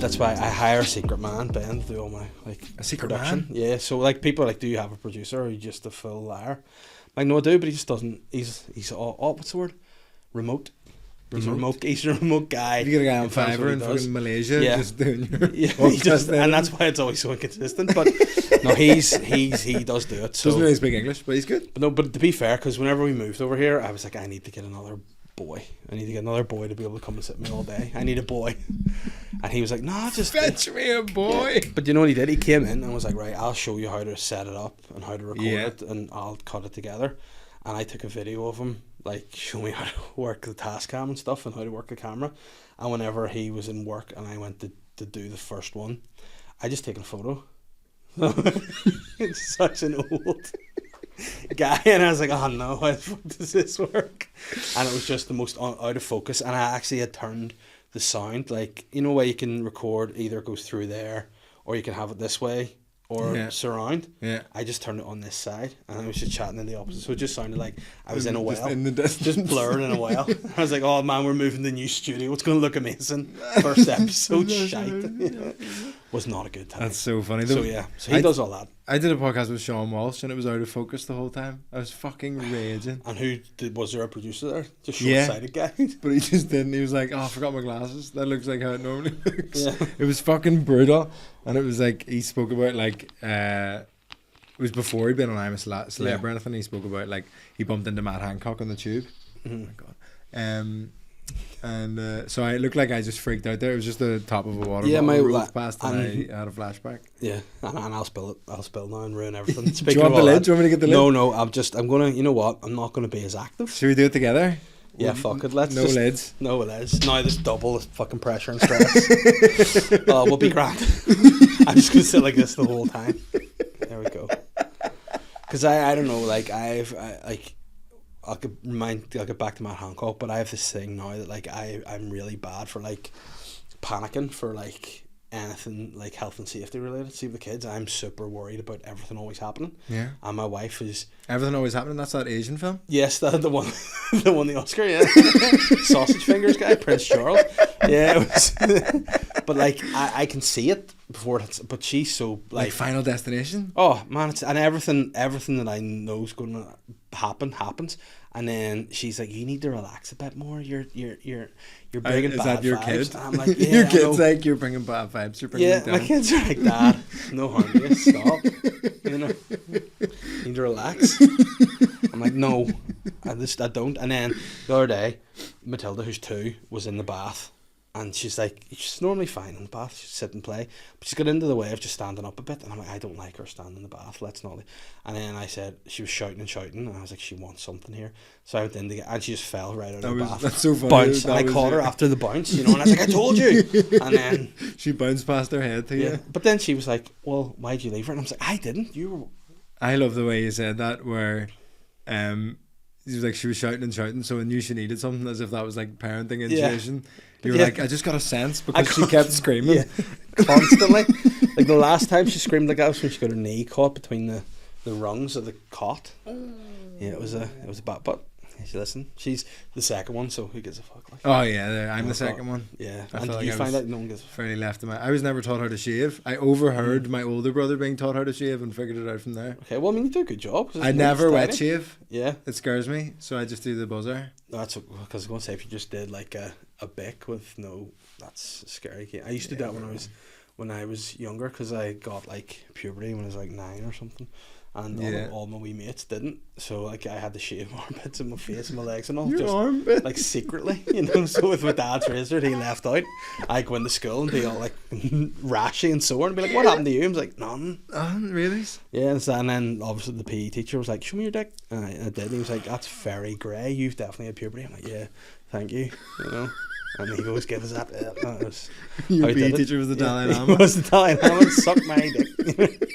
that's why I hire a secret man, Ben, to do all my like A secret production. man? Yeah, so like people are like, do you have a producer or are you just a full liar? Like, no, I do, but he just doesn't. He's all what's the word? Remote. He's a remote. He's a remote guy. You get a guy on in terms of Fiverr what in he does. fucking Malaysia Yeah. just doing your Yeah, he podcast just, and editing. that's why it's always so inconsistent. But no, he does do it. So, Doesn't really speak English, but he's good. but to be fair, because whenever we moved over here, I was like, I need to get another boy. I need to get another boy to be able to come and sit with me all day. I need a boy. And he was like, no, just Fetch me a boy. But you know what he did? He came in and was like, right, I'll show you how to set it up and how to record Yeah. it, and I'll cut it together. And I took a video of him, like, show me how to work the Tascam and stuff and how to work the camera. And whenever he was in work and I went to do the first one, I just taken a photo. It's such an old guy, and I was like, oh no, how the fuck does this work? And it was just the most out of focus. And I actually had turned the sound, like, you know, where you can record, either it goes through there or you can have it this way or surround. Yeah. I just turned it on this side and I was just chatting in the opposite, so it just sounded like I was in a Just well, in the distance. just blurred in a well. I was like, oh man, we're moving to the new studio, it's going to look amazing. First episode shite. Was not a good time. That's so funny. So yeah, so he does all that. I did a podcast with Sean Walsh and it was out of focus the whole time. I was fucking raging. And was there a producer there? Just Yeah. short-sighted guy. But he just didn't. He was like, oh, I forgot my glasses. That looks like how it normally looks. Yeah. It was fucking brutal. And it was like, he spoke about like, it was before he'd been on I'm a Celeb or anything. He spoke about like, he bumped into Matt Hancock on the tube. Mm-hmm. Oh my God. So I looked like I just freaked out there. It was just the top of a water Yeah, bottle my rolled past and and- I had a flashback. Yeah, and I'll spill it. I'll spill now and ruin everything. Do you Speaking want of the all lid? that, Do you want me to get the lid? no, I'm gonna. You know what? I'm not gonna be as active. Should we do it together? Yeah, fuck it. Let's No just, lids. No lids. Now there's double the fucking pressure and stress. We'll be grand. I'm just gonna sit like this the whole time. There we go. Because I don't know. Like I'll get back to Matt Hancock, but I have this thing now that like I'm really bad for like panicking for like anything like health and safety related. See, with the kids, I'm super worried about everything always happening. Yeah. And my wife is, Everything Always Happening. That's that Asian film. yes, the one that won the Oscar, yeah. Sausage fingers guy, Prince Charles. Yeah, it was but like I can see it before it's, but she's so Like Final Destination. oh man, it's, and everything that I know is going to happens, and then she's like, you need to relax a bit more. You're bringing Is bad that your vibes. kid? And I'm like, yeah, Your I kid's know. like, you're bringing bad vibes. You're bringing Yeah, me down. my kids are like, Dad, no harm to you, stop. You know, need to relax. I'm like, no, I don't. And then the other day, Matilda, who's 2, was in the bath. And she's like, she's normally fine in the bath, she'd sit and play, but she's got into the way of just standing up a bit, and I'm like, I don't like her standing in the bath, let's not. And then I said, she was shouting, and I was like, she wants something here. So I went in to get, and she just fell right out of the bath. That's so funny. Bounce, and That I was caught her your- after the bounce, you know, and I was like, I told you. And then, She bounced past her head to yeah, you. but then she was like, well, why'd you leave her? And I was like, I didn't, you were. I love the way you said that, where she was like, she was shouting, so I knew she needed something, as if that was like parenting intuition. You were Yeah. like, I just got a sense, because she kept screaming. Yeah, constantly. Like the last time she screamed like that was when she got her knee caught between the rungs of the cot. Yeah, it was a bad, but she's the second one, so who gives a fuck? Like, Oh yeah, I'm Oh, the second God. one. yeah, I and feel did like you I find was out no one gives a fuck? fairly left of my. I was never taught how to shave. I overheard my older brother being taught how to shave and figured it out from there. Okay, well, I mean, you do a good job. 'Cause I it's never tiny. wet shave. Yeah, It scares me, so I just do the buzzer. that's because I was going to say, if you just did like a bic with no, that's scary. I used to do that when I was younger, because I got like puberty when I was like 9 or something. And all my wee mates didn't, so like I had to shave armpits and my face and my legs and all, Your just armpit. like secretly, you know. So with my dad's razor, he left out. I go into school and be all like rashy and sore and be like, "What happened to you?" I was like, "None." Really? Yeah, and then obviously the PE teacher was like, "Show me your dick," and I did. And he was like, "That's very grey. You've definitely had puberty." I'm like, "Yeah, thank you," you know. And he goes, "Give us that." That was Your how he PE did it. teacher was the Dalai He Lama. was the Dalai Lama. Suck my dick.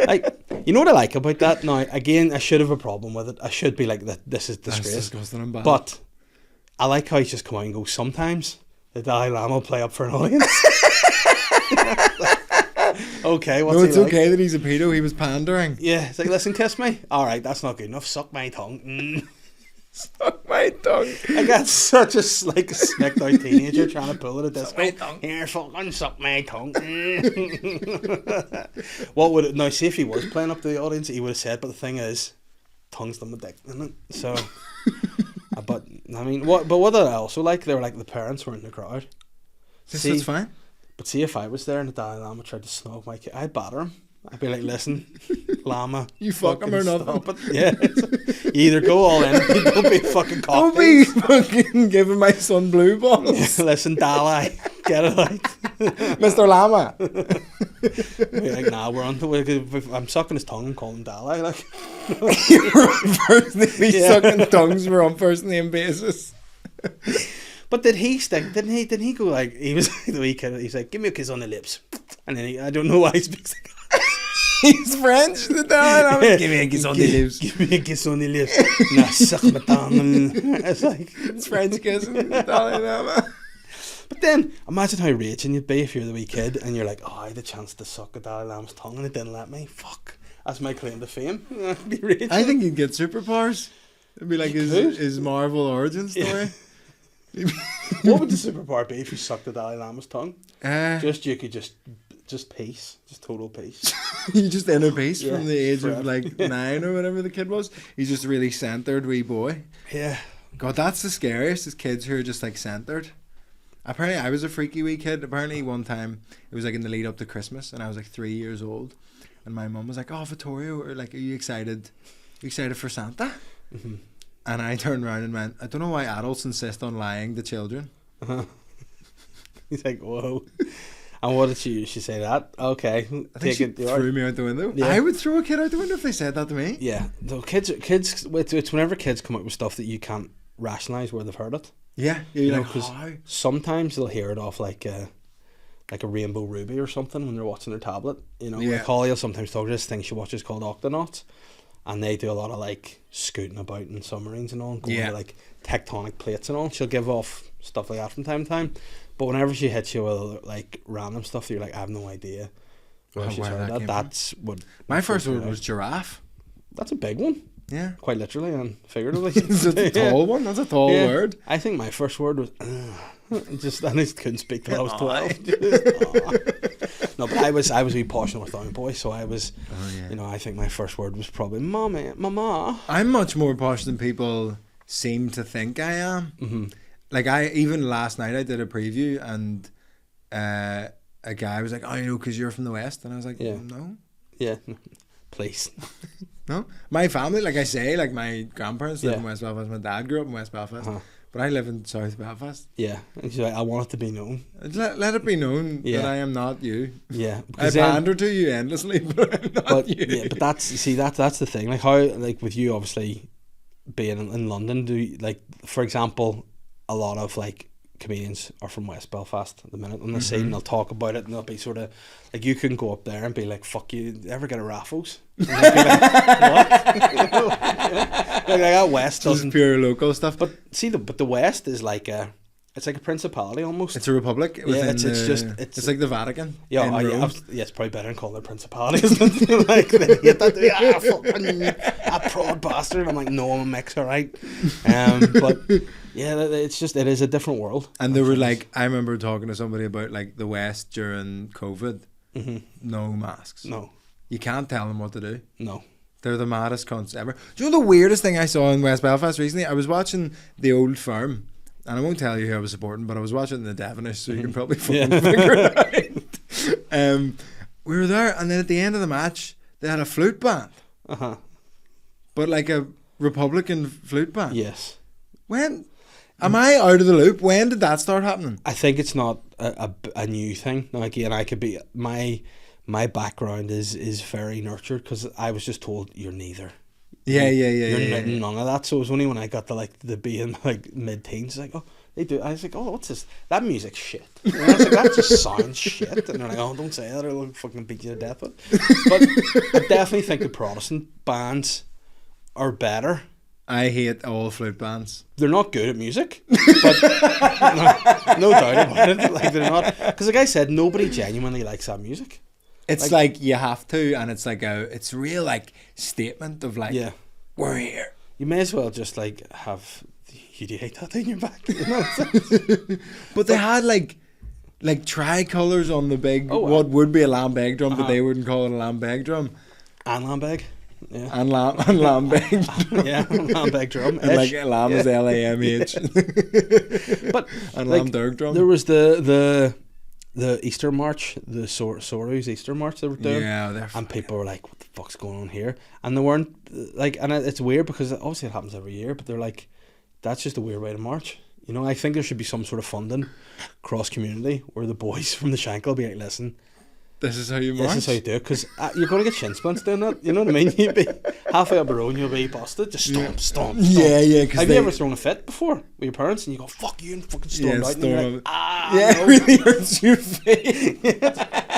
Like, you know what I like about that? Now, again, I should have a problem with it. I should be like, this is That's disgrace. disgusting and bad. But I like how he's just come out and go, sometimes the Dalai Lama will play up for an audience. Okay, what's no, it's he like? okay that he's a pedo. He was pandering. Yeah, it's like, listen, kiss me. All right, that's not good enough. Suck my tongue. Suck my tongue. I got such a like snicked out teenager trying to pull it at this. Suck my tongue. Here, fucking suck my tongue. What would it now? See if he was playing up to the audience, he would have said. But the thing is, tongue's the dick, isn't it? So, but I mean, what? But what did I also like? They were like the parents were in the crowd. That's fine. But see, if I was there and the Dalai Lama tried to snog my kid, I'd batter him. I'd be like, listen, Lama, you fuck him or nothing. Yeah, you either go all in, or don't be fucking cock. Don't be fucking giving my son blue balls. Listen, Dalai, get it out, Mr. Lama. Be like, nah, we're on the way. I'm sucking his tongue and calling him Dalai. Like, You're on first name. He's sucking tongues. We're on first name basis. But did he stick? Didn't he go like he was the wee kid? He's like, give me a kiss on the lips, and then I don't know why he speaks like that. He's French, the Dalai Lama. Give me a kiss on the lips. Give me a kiss on the lips. Nah, suck my tongue. It's like it's French kissing, the Dalai Lama. But then imagine how raging you'd be if you're the wee kid and you're like, oh, I had the chance to suck a Dalai Lama's tongue and it didn't let me. Fuck, that's my claim to fame. I'd be raging. I think he'd get superpowers. It'd be like his Marvel origin story. Yeah. What would the superpower be if you sucked the Dalai Lama's tongue? You could just peace, just total peace. You just inner peace from the age of like 9 or whatever the kid was. He's just a really centered wee boy. Yeah. God, that's the scariest, is kids who are just like centered. Apparently I was a freaky wee kid. Apparently one time, it was like in the lead up to Christmas and I was like 3 years old and my mum was like, oh, Vittorio, or like, are you excited for Santa? Mm-hmm. And I turned around and went, I don't know why adults insist on lying to children. Uh-huh. He's like, whoa. And what did she say that? Okay. I think she threw me out the window. Yeah. I would throw a kid out the window if they said that to me. Yeah. So kids, it's whenever kids come up with stuff that you can't rationalise where they've heard it. Yeah. You know, because sometimes they'll hear it off like a Rainbow Ruby or something when they're watching their tablet. You know, like Holly will sometimes talk to this thing she watches called Octonauts. And they do a lot of like scooting about in submarines and all, going to like tectonic plates and all. She'll give off stuff like that from time to time. But whenever she hits you with like random stuff, you're like, I have no idea where she's heard that. That's what my first word was giraffe. That's a big one. Yeah, quite literally and figuratively. It's a tall one. That's a tall word. I think my first word was I just couldn't speak till I was 12. No, but I was a wee posh North Down boy, so I was, you know, I think my first word was probably mama. I'm much more posh than people seem to think I am. Mm-hmm. Like even last night I did a preview and a guy was like, oh, you know, because you're from the West, and I was like, no. Yeah, please. No, my family, like I say, like my grandparents live in West Belfast. My dad grew up in West Belfast, but I live in South Belfast. Yeah, and she's like, I want it to be known. Let it be known that I am not you. Yeah, I pander to you endlessly, but I'm not you. Yeah, but that's the thing. Like how, like with you, obviously being in London, do you, like for example, a lot of like comedians are from West Belfast at the minute on the scene. They'll talk about it and they'll be sort of like, you can go up there and be like, fuck you, ever get a Raffles? And they'll be like, what? Like that West doesn't, just pure local stuff. But see, the West is like it's like a principality almost. It's a republic. Yeah, it's like the Vatican. Yeah, it's probably better than calling it a principality, isn't it? Like they hate that. Fucking a prod bastard. I'm like, no, I'm a mix, alright. But yeah, it is a different world. And they were like, I remember talking to somebody about like the West during COVID. No masks. No, you can't tell them what to do. No. They're the maddest cunts ever. Do you know the weirdest thing I saw in West Belfast recently? I was watching The Old Firm, and I won't tell you who I was supporting, but I was watching the Devonish, so you can probably fucking figure it out. We were there, and then at the end of the match, they had a flute band. But like a Republican flute band. Yes. When? Am I out of the loop? When did that start happening? I think it's not a new thing. Now, again, I could be... My background is very nurtured because I was just told you're neither. You're none of that. So it was only when I got to be in like mid-teens, like, oh, they do. I was like, oh, what's this? That music's shit. And I was like, that just sounds shit. And they're like, oh, don't say that or they'll fucking beat you to death with it. But I definitely think the Protestant bands are better. I hate all flute bands. They're not good at music, but no doubt about it. Like they're not, because like I said, nobody genuinely likes that music. It's like you have to, and it's like it's real like statement of like, we're here. You may as well just like have the UDA tattoo in your back. You know? But they had like tricolours on the big, what would be a lambeg drum, but they wouldn't call it a lambeg drum. And lambeg. Yeah. And lambeg. Yeah, lambeg drum. And like lamb is LAMH. But and like, lambeg drum. There was the Easter March, the Soros Easter March they were doing. Yeah, and people were like, what the fuck's going on here? And they weren't like, and it's weird because obviously it happens every year, but they're like, that's just a weird way to march. You know, I think there should be some sort of funding cross community where the boys from the Shank will be like, listen, this is how you march. This is how you do it, because you're going to get shin splints doing that. You know what I mean? You'd be halfway up a road and you'll be busted. Just stomp. Yeah. Have you ever thrown a fit before with your parents and you go, fuck you, and fucking stormed out and you're like, yeah, no. It really hurts your face.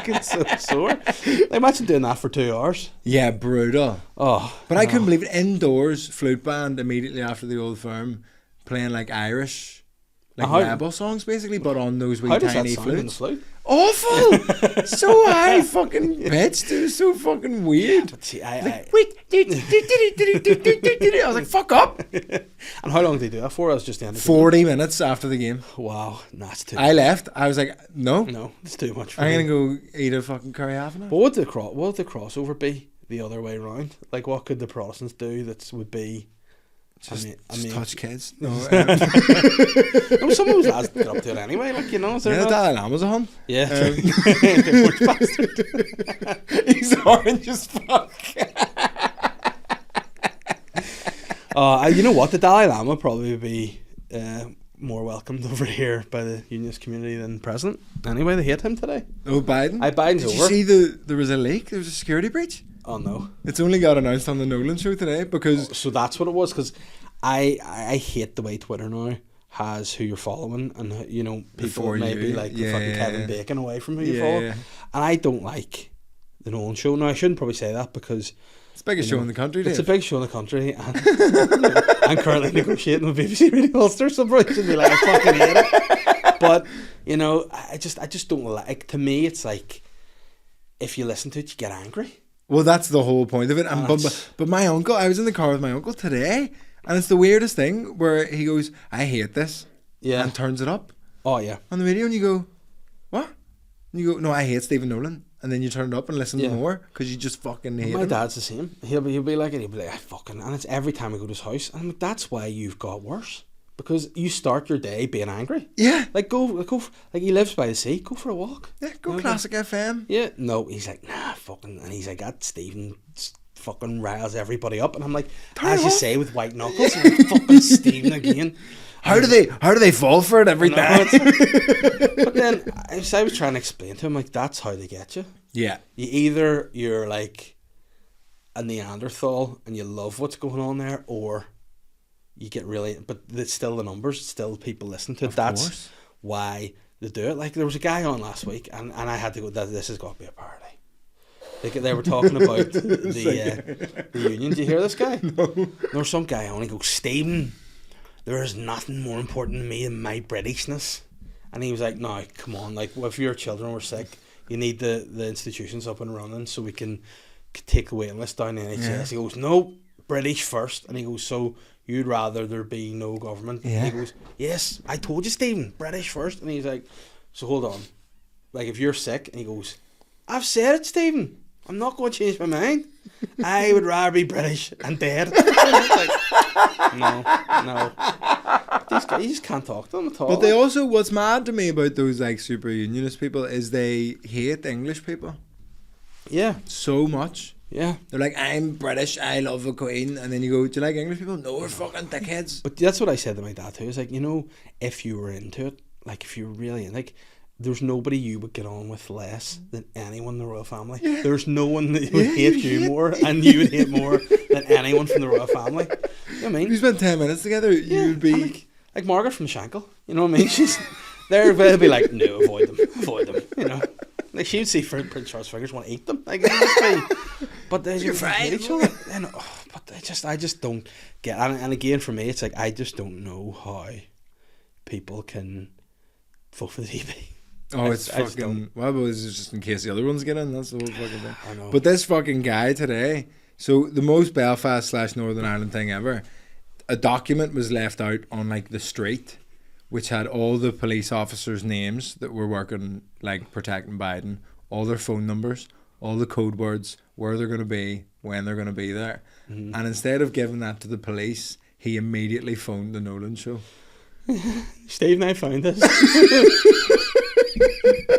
It's so sore. Like, imagine doing that for 2 hours. Yeah, brutal. Oh, but I couldn't believe it. Indoors, flute band immediately after the Old Firm, playing like Irish, like rebel songs basically, but on those wee tiny flutes. Awful. So high fucking pitched. It was so fucking weird. But see, I was like, fuck up. And how long did they do that for? I was just the end of 40 minutes after the game. Wow, that's too I left. I was like, no, it's too much for I'm me. gonna go eat a fucking curry half an hour. But what would the crossover be the other way around? Like, what could the Protestants do that would be just touch kids? No, no, some of those lads get up to it anyway. Like, you know, the Dalai Lama's a hun. Yeah, he's orange as fuck. You know what? The Dalai Lama probably would be more welcomed over here by the unionist community than the president. Anyway, they hate him today. Oh, Biden? Biden's Did over. you see there was a leak? There was a security breach? Oh no! It's only got announced on the Nolan show today because... So that's what it was, because I hate the way Twitter now has who you're following, and you know, people maybe like the fucking Kevin Bacon away from who you follow. And I don't like the Nolan show. Now I shouldn't probably say that because it's the biggest show in the country, Dave. It's a big show in the country, and I'm currently negotiating with BBC Radio Ulster, so probably should be like, I fucking hate it. But you know, I just don't like. To me, it's like if you listen to it, you get angry. Well, that's the whole point of it. And but my uncle, I was in the car with my uncle today, and it's the weirdest thing where he goes, I hate this. Yeah. And turns it up. Oh, yeah. On the radio, and you go, what? And you go, no, I hate Stephen Nolan. And then you turn it up and listen to more because you just fucking hate him. My dad's the same. He'll be like, I fucking, and it's every time I go to his house. And I'm like, that's why you've got worse. Because you start your day being angry. Yeah. Like, go, like he lives by the sea, go for a walk. Yeah, go Classic FM. Yeah, no, he's like, nah, fucking, and he's like, that Stephen fucking riles everybody up. And I'm like, as you say with white knuckles, like, fucking Stephen again. How do they fall for it every time? But then, I was trying to explain to him, like, that's how they get you. Yeah. You're like a Neanderthal and you love what's going on there, or you get really, but it's still the numbers, still people listen to it. That's why they do it. Like, there was a guy on last week, and I had to go, this has got to be a parody. They were talking about the union. Do you hear this guy? No. There was some guy on, he goes, Stephen, there is nothing more important to me than my Britishness. And he was like, no, come on, like, if your children were sick, you need the institutions up and running so we can take the waiting list down the NHS. Yeah. He goes, no, British first. And he goes, so you'd rather there be no government? Yeah. And he goes, yes, I told you, Stephen, British first. And he's like, so hold on, like, if you're sick, and he goes, I've said it, Stephen, I'm not going to change my mind. I would rather be British and dead. Like, no. These guys, you just can't talk to them at all. But they also, what's mad to me about those like super unionist people is they hate English people. Yeah. So much. Yeah. They're like, I'm British, I love the Queen. And then you go, do you like English people? No, we're fucking dickheads. But that's what I said to my dad too. It's like, you know, if you were into it, like if you were really, like, there's nobody you would get on with less than anyone in the royal family. Yeah. There's no one that would hate you more, and you would hate more than anyone from the royal family. You know what I mean? If you spent 10 minutes together, you'd be... Like Margaret from Shankle, you know what I mean? She's there, they'll be like, no, avoid them, you know. Like, she would see Prince Charles' fingers want to eat them. Like, but they just hate each other. And, but I just don't get. And again, for me, it's like, I just don't know how people can vote for the DP. Oh, it's fucking... Well, it's just in case the other ones get in. That's the whole fucking thing. I know. But this fucking guy today... So, the most Belfast / Northern Ireland thing ever a document was left out on like the street, which had all the police officers' names that were working like protecting Biden, all their phone numbers, all the code words, where they're going to be, when they're going to be there. And instead of giving that to the police, he immediately phoned the Nolan show. Steve and I found this.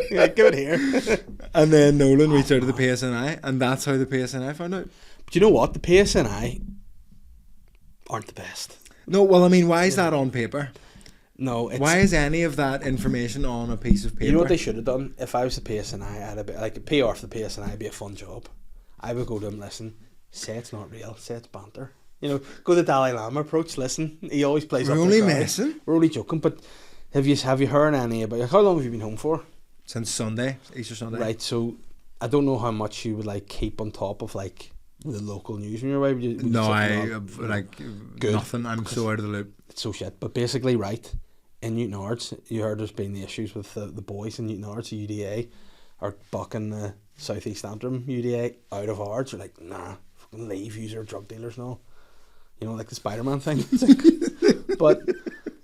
Yeah, give it here. And then Nolan reached out to the PSNI, and that's how the PSNI found out. But you know what? The PSNI aren't the best. No, well, I mean, why is that on paper? No, it's, why is any of that information on a piece of paper? You know what they should have done? If I was the PSNI, I'd have been, like, a PR for the PSNI would be a fun job. I would go to him, listen, say it's not real, say it's banter. You know, go the Dalai Lama approach. Listen, he always plays. We're only messing. We're only joking. But have you heard any about? How long have you been home for? Since Sunday, Easter Sunday. Right. So I don't know how much you would like keep on top of like the local news when you're away. No, I like good. Nothing. I'm so out of the loop. It's so shit. But basically, right in Newton Arts, you heard there's been the issues with the boys in Newton Arts. The UDA are bucking the South East Antrim UDA out of Arts. You're like, nah, fucking leave. You're drug dealers and all. You know, like the Spider-Man thing. Like, but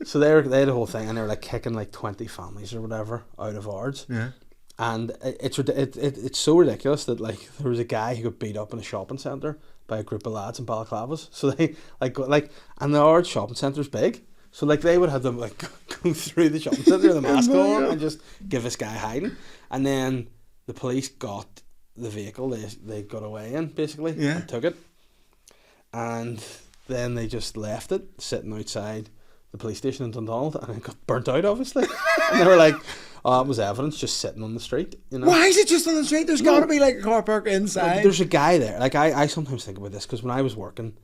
so they had a whole thing, and they were like kicking like 20 families or whatever out of Ards. Yeah. And it's so ridiculous that like there was a guy who got beat up in a shopping centre by a group of lads in balaclavas. So they and the Ards shopping centre's big. So like they would have them like go through the shopping centre with a mask on and just give this guy hiding. And then the police got the vehicle they got away in basically and took it. And then they just left it sitting outside the police station in Dundonald, and it got burnt out, obviously. And they were like, oh, it was evidence just sitting on the street, you know. Why is it just on the street? There's got to be like a car park inside. No, there's a guy there. Like, I sometimes think about this, because when I was working,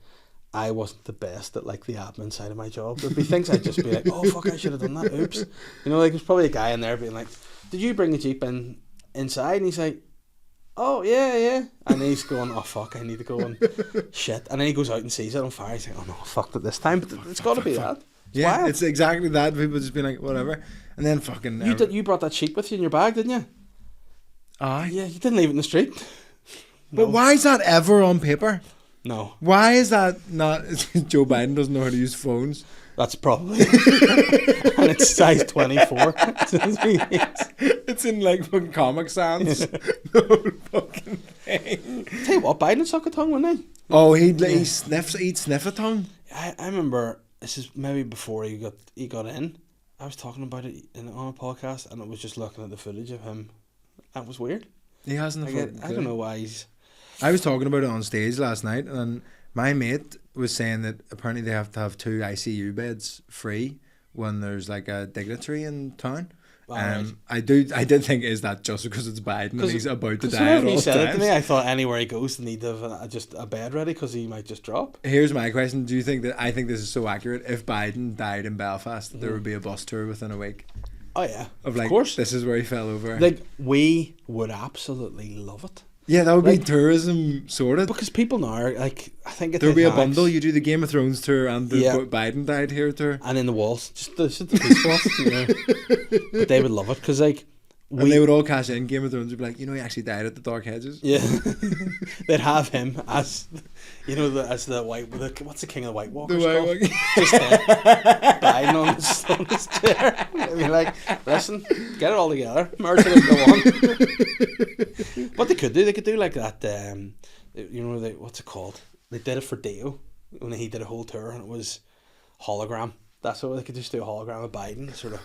I wasn't the best at like the admin side of my job. There'd be things I'd just be like, oh, fuck, I should have done that. Oops. You know, like there's probably a guy in there being like, did you bring the Jeep inside? And he's like, oh, yeah. And he's going, oh, fuck, I need to go and shit. And then he goes out and sees it on fire. He's like, oh, no, I fucked it this time. But it's got to be that. Yeah, it's exactly that. People just be like, whatever. And then fucking... You brought that sheet with you in your bag, didn't you? Aye. Yeah, you didn't leave it in the street. No. But why is that ever on paper? No. Why is that not... Joe Biden doesn't know how to use phones. That's probably... And it's size 24. It's in like fucking Comic Sans. No fucking thing. Tell you what, Biden suck a tongue, wouldn't he? Oh, he'd sniff a tongue. I remember, this is maybe before he got in. I was talking about it on a podcast, and it was just looking at the footage of him. That was weird. He hasn't. I don't know why he's... I was talking about it on stage last night, and my mate was saying that apparently they have to have 2 ICU beds free when there's like a dignitary in town. Right. I did think, is that just because it's Biden and he's about to die at all times? Said it to me, I thought anywhere he goes they need to have just a bed ready because he might just drop. Here's my question: do you think that I think this is so accurate? If Biden died in Belfast, there would be a bus tour within a week. Oh yeah, of like, course. This is where he fell over. Like, we would absolutely love it. Yeah, that would be tourism sorted. Because people now are like, I think there would be a bundle. You do the Game of Thrones tour and the Biden died here tour, and in the walls, just the peace walls. You know. But they would love it because like, and they would all cash in. Game of Thrones would be like, you know, he actually died at the Dark Hedges. Yeah, they'd have him as, you know, what's the king of the White Walkers called? Just Biden on his chair. I mean, like, listen, get it all together, merge it and go on. What they could do like that. You know, what's it called? They did it for Dio when he did a whole tour, and it was hologram. That's what they could just do, a hologram of Biden, sort of.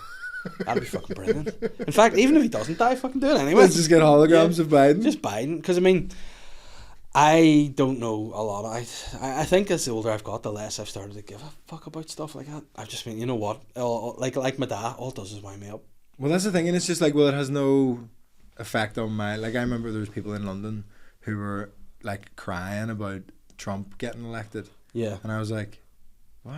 That'd be fucking brilliant. In fact, even if he doesn't die, fucking do it anyway. Let's just get holograms of Biden. Just Biden, because I mean, I don't know a lot. I think as the older I've got, the less I've started to give a fuck about stuff like that. I've just been, you know what, like my dad, all it does is wind me up. Well, that's the thing, and it's just like, well, it has no effect on my... Like, I remember there was people in London who were like crying about Trump getting elected. Yeah. And I was like, what?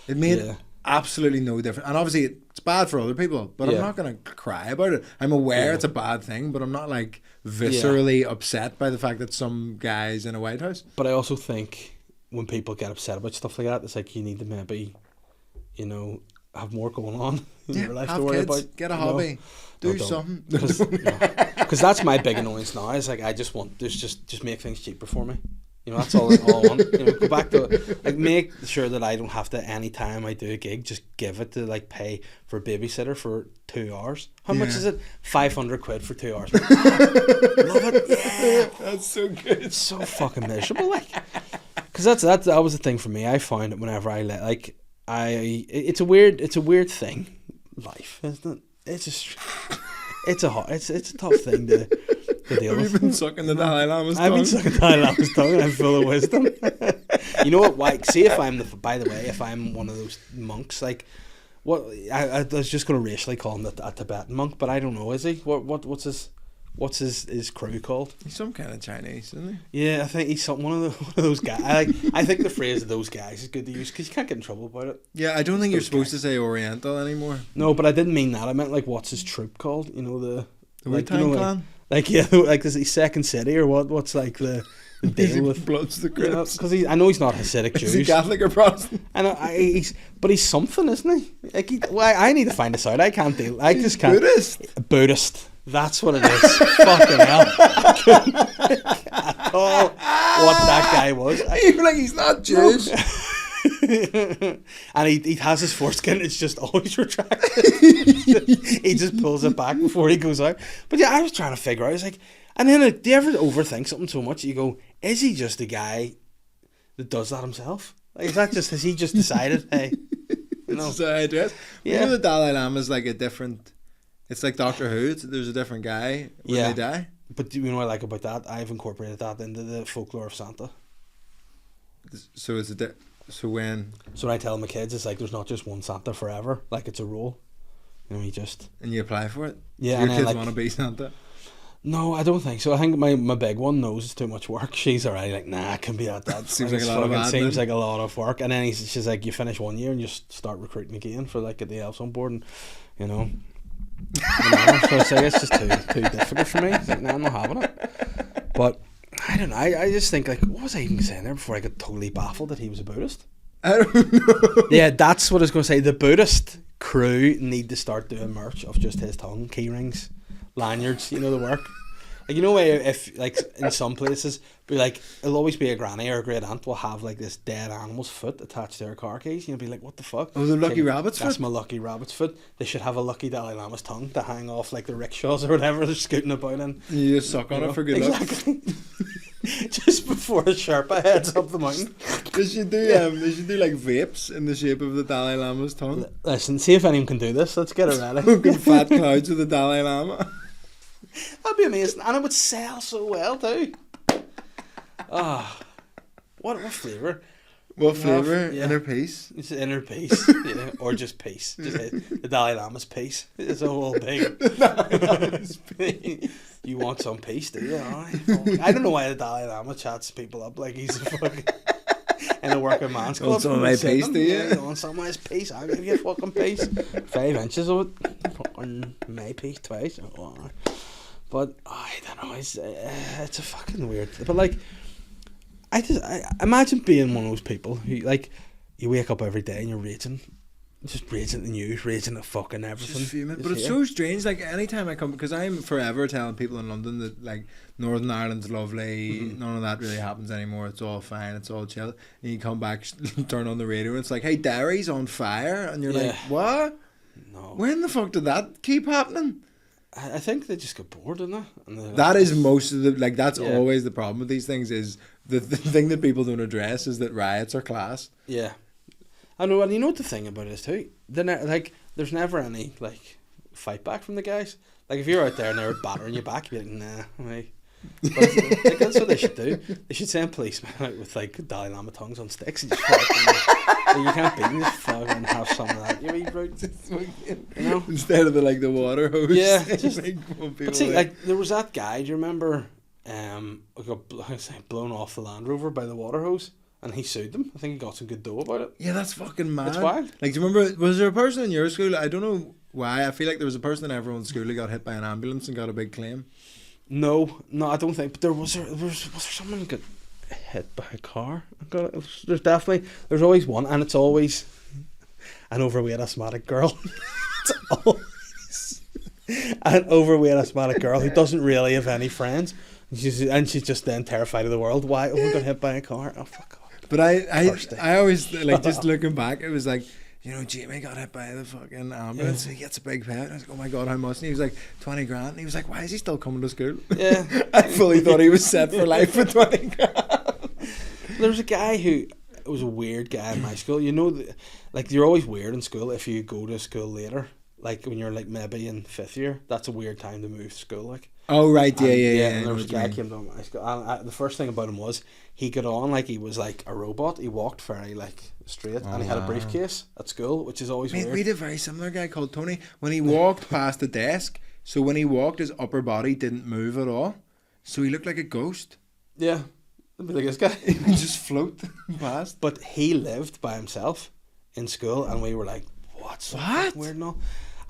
It made absolutely no difference. And obviously it's bad for other people, but I'm not going to cry about it. I'm aware it's a bad thing, but I'm not like viscerally upset by the fact that some guy's in a White House. But I also think when people get upset about stuff like that, it's like you need to maybe, you know, have more going on in your life to worry about. Get a hobby. Do something. Because that's my big annoyance now. Is like, I just want just make things cheaper for me. You know, that's all I want. You know, go back to, like, make sure that I don't have to, any time I do a gig, just give it to, like, pay for a babysitter for 2 hours. How much is it? 500 quid for 2 hours. Love it. Yeah. That's so good. It's so fucking miserable, like. Because that was the thing for me. I found it whenever it's a weird thing, life, isn't it? It's just, it's a tough thing to deal with. Have you been sucking the Dalai Lama's tongue? I've been sucking the Dalai Lama's tongue, and I'm full of wisdom. You know what? Why? See, if I'm by the way, if I'm one of those monks, like, what? I was just going to racially call him a Tibetan monk, but I don't know. Is he? What's his crew called? He's some kind of Chinese, isn't he? Yeah, I think he's one of those guys. I think the phrase of those guys is good to use because you can't get in trouble about it. Yeah, I don't think you're supposed to say Oriental anymore. No, but I didn't mean that. I meant, like, what's his troop called? You know, the Wu-Tang Clan? Like, yeah, like, is he Second City or what? What's, like, the deal with Bloods the Crips? Because I know he's not Hasidic Jews. Is he Catholic or Protestant? I know, but he's something, isn't he? Like, I need to find this out. I can't deal. I just can't. Buddhist. That's what it is. Fucking hell. I couldn't at all what that guy was. You're like, he's not Jewish. And he has his foreskin, it's just always retracted. He just pulls it back before he goes out. But yeah, I was trying to figure out, I was like, and then do you ever overthink something so much that you go, is he just a guy that does that himself? Like, has he just decided, hey, you know? It's his address. Yeah. You know, the Dalai Lama is like a different, it's like Doctor Who, there's a different guy when they die. But you know what I like about that? I've incorporated that into the folklore of Santa. So it's so when I tell my kids, it's like there's not just one Santa forever. Like, it's a rule. You know, and you apply for it. Yeah, so your kids want to be Santa. No, I don't think so. I think my big one knows it's too much work. She's already like, nah, it can be that. Seems like a lot of admin. Seems like a lot of work. And then she's like, you finish 1 year and you start recruiting again for, like, get the elves on board, and you know. So it's like, it's just too difficult for me. It's like, nah, I'm not having it. But I don't know. I just think, like, what was I even saying there before I got totally baffled that he was a Buddhist? I don't know. Yeah, that's what I was going to say. The Buddhist crew need to start doing merch of just his tongue, key rings, lanyards, you know, the work. Like, you know, if like in some places, be like, it'll always be a granny or a great aunt will have like this dead animal's foot attached to their car keys. You'll be like, what the fuck? Oh, the lucky rabbit's foot? That's my lucky rabbit's foot. They should have a lucky Dalai Lama's tongue to hang off like the rickshaws or whatever they're scooting about in. You just suck on it for good luck. Just before a Sherpa heads up the mountain. They should do like vapes in the shape of the Dalai Lama's tongue. Listen, see if anyone can do this. Let's get it ready. Fat clouds of the Dalai Lama. That'd be amazing, and it would sell so well too. Ah, what flavour? What flavour? Yeah. Inner peace. It's inner peace, yeah, or just peace. Just the Dalai Lama's peace. It's a whole thing. You want some peace, do you? I don't know why the Dalai Lama chats people up like he's a fucking in a working man's club. Want some of my peace, do you? Yeah, you want some of his peace? I'll give you fucking peace. 5 inches of it. Fucking my peace twice. But I don't know. It's a fucking weird. But like, I imagine being one of those people who, like, you wake up every day and you're raging, just raging at the news, raging at fucking everything. Just fuming. But it's so strange. Like, anytime I come, because I'm forever telling people in London that, like, Northern Ireland's lovely. Mm-hmm. None of that really happens anymore. It's all fine. It's all chill. And you come back, turn on the radio, and it's like, hey, Derry's on fire, and you're like, what? No. When the fuck did that keep happening? I think they just got bored, didn't they? And that is most of the, like, that's always the problem with these things, is the thing that people don't address is that riots are class. Yeah. I know, and you know what the thing about it is too? There's never any, like, fight back from the guys. Like, if you're out there and they're battering you back, you'd be like, nah, right. But like, that's what they should do. They should send policemen out with, like, Dalai Lama tongues on sticks and just fucking, you can't beat them, just fucking have some of that. You know? Instead of the water hose. Yeah, just, but see, like, there was that guy, do you remember, got blown off the Land Rover by the water hose? And he sued them. I think he got some good dough about it. Yeah, that's fucking mad. It's wild. Like, do you remember, was there a person in your school, I don't know why, I feel like there was a person in everyone's school who got hit by an ambulance and got a big claim? No, I don't think. But was there someone who got hit by a car? There's always one, and it's always an overweight asthmatic girl. It's always an overweight asthmatic girl who doesn't really have any friends. She's just then terrified of the world. Why? Oh, we got hit by a car. Oh, fuck off. But I always, like, just looking back, it was like, you know, Jamie got hit by the fucking ambulance. He gets a big pay. And I was like, oh my God, how much? And he was like, 20 grand. And he was like, why is he still coming to school? Yeah. I fully thought he was set for life for 20 grand. There was a guy who was a weird guy in my school. You know, like, you're always weird in school if you go to school later. Like, when you're, like, maybe in 5th year, that's a weird time to move to school, like. Oh, right, yeah. And there was a guy came to my school, and the first thing about him was he got on like he was like a robot. He walked very like straight, and he had a briefcase at school, which is always weird. We had a very similar guy called Tony. When he walked past the desk, so when he walked, his upper body didn't move at all, so he looked like a ghost. Yeah, it'd be like this guy. He would just float past. But he lived by himself in school, and we were like, "What's weird and all."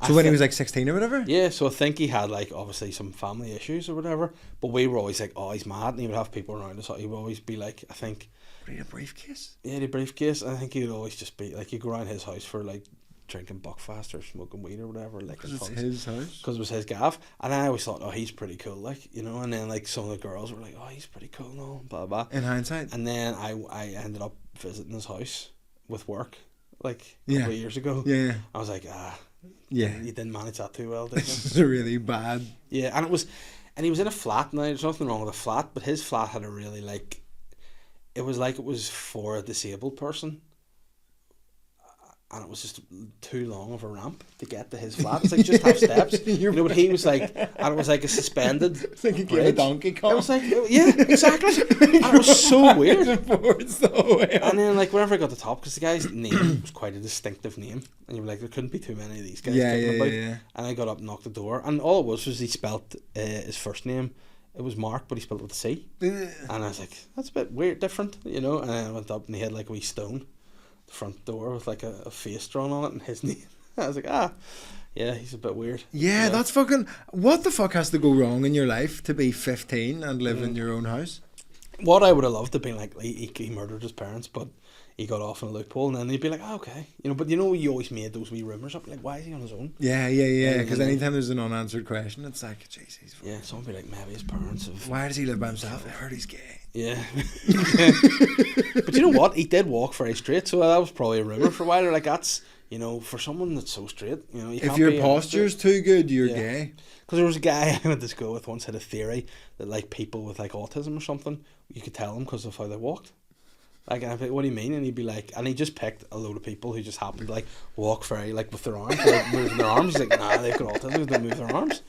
So when he was like 16 or whatever? Yeah, so I think he had like obviously some family issues or whatever, but we were always like, oh, he's mad, and he would have people around us. He would always be like, I think... But he had a briefcase? Yeah, he had a briefcase. I think he would always just be like, you go around his house for like drinking Buckfast or smoking weed or whatever. Because it's his house? Because it was his gaff. And I always thought, oh, he's pretty cool, like, you know, and then like some of the girls were like, oh, he's pretty cool and all, blah, blah. In hindsight? And then I ended up visiting his house with work, like, a couple of years ago. Yeah. I was like, yeah, you didn't manage that too well, did you? This is really bad. Yeah, and he was in a flat. Now there's nothing wrong with a flat, but his flat had a really like, it was for a disabled person, and it was just too long of a ramp to get to his flat. It's like just have steps, you know. But he was like, and it was like a suspended. It's like a Donkey Kong. It was like, yeah, exactly. And it was so weird. And then like whenever I got to the top, because the guy's name was quite a distinctive name, and you were like, there couldn't be too many of these guys. Yeah. And I got up and knocked the door, and all it was he spelt his first name. It was Mark, but he spelled it with a C. And I was like, that's a bit weird, different, you know. And then I went up and he had like a wee stone. The front door with like a face drawn on it and his name. I was like, yeah, he's a bit weird. Yeah, that's fucking... What the fuck has to go wrong in your life to be 15 and live in your own house? What I would have loved to be like, he murdered his parents, but he got off in a loophole, and then he'd be like, okay, you know. But you know, you always made those wee rumours up, like, why is he on his own? Yeah. Because anytime there's an unanswered question, it's like, jeez, he's... Yeah, someone would be like, maybe his parents have... Why does he live by himself? I heard he's gay. Yeah. But you know what? He did walk very straight, so that was probably a rumour for a while. Like, that's, you know, for someone that's so straight, you know, if your posture's too good, you're gay. Because there was a guy I went to school with once had a theory that like people with like autism or something, you could tell them because of how they walked. Like, and I'd be like, what do you mean? And he'd be like, and he just picked a load of people who just happened to like walk very like with their arms, like moving their arms. He's like, nah, they've got autism, they don't move their arms.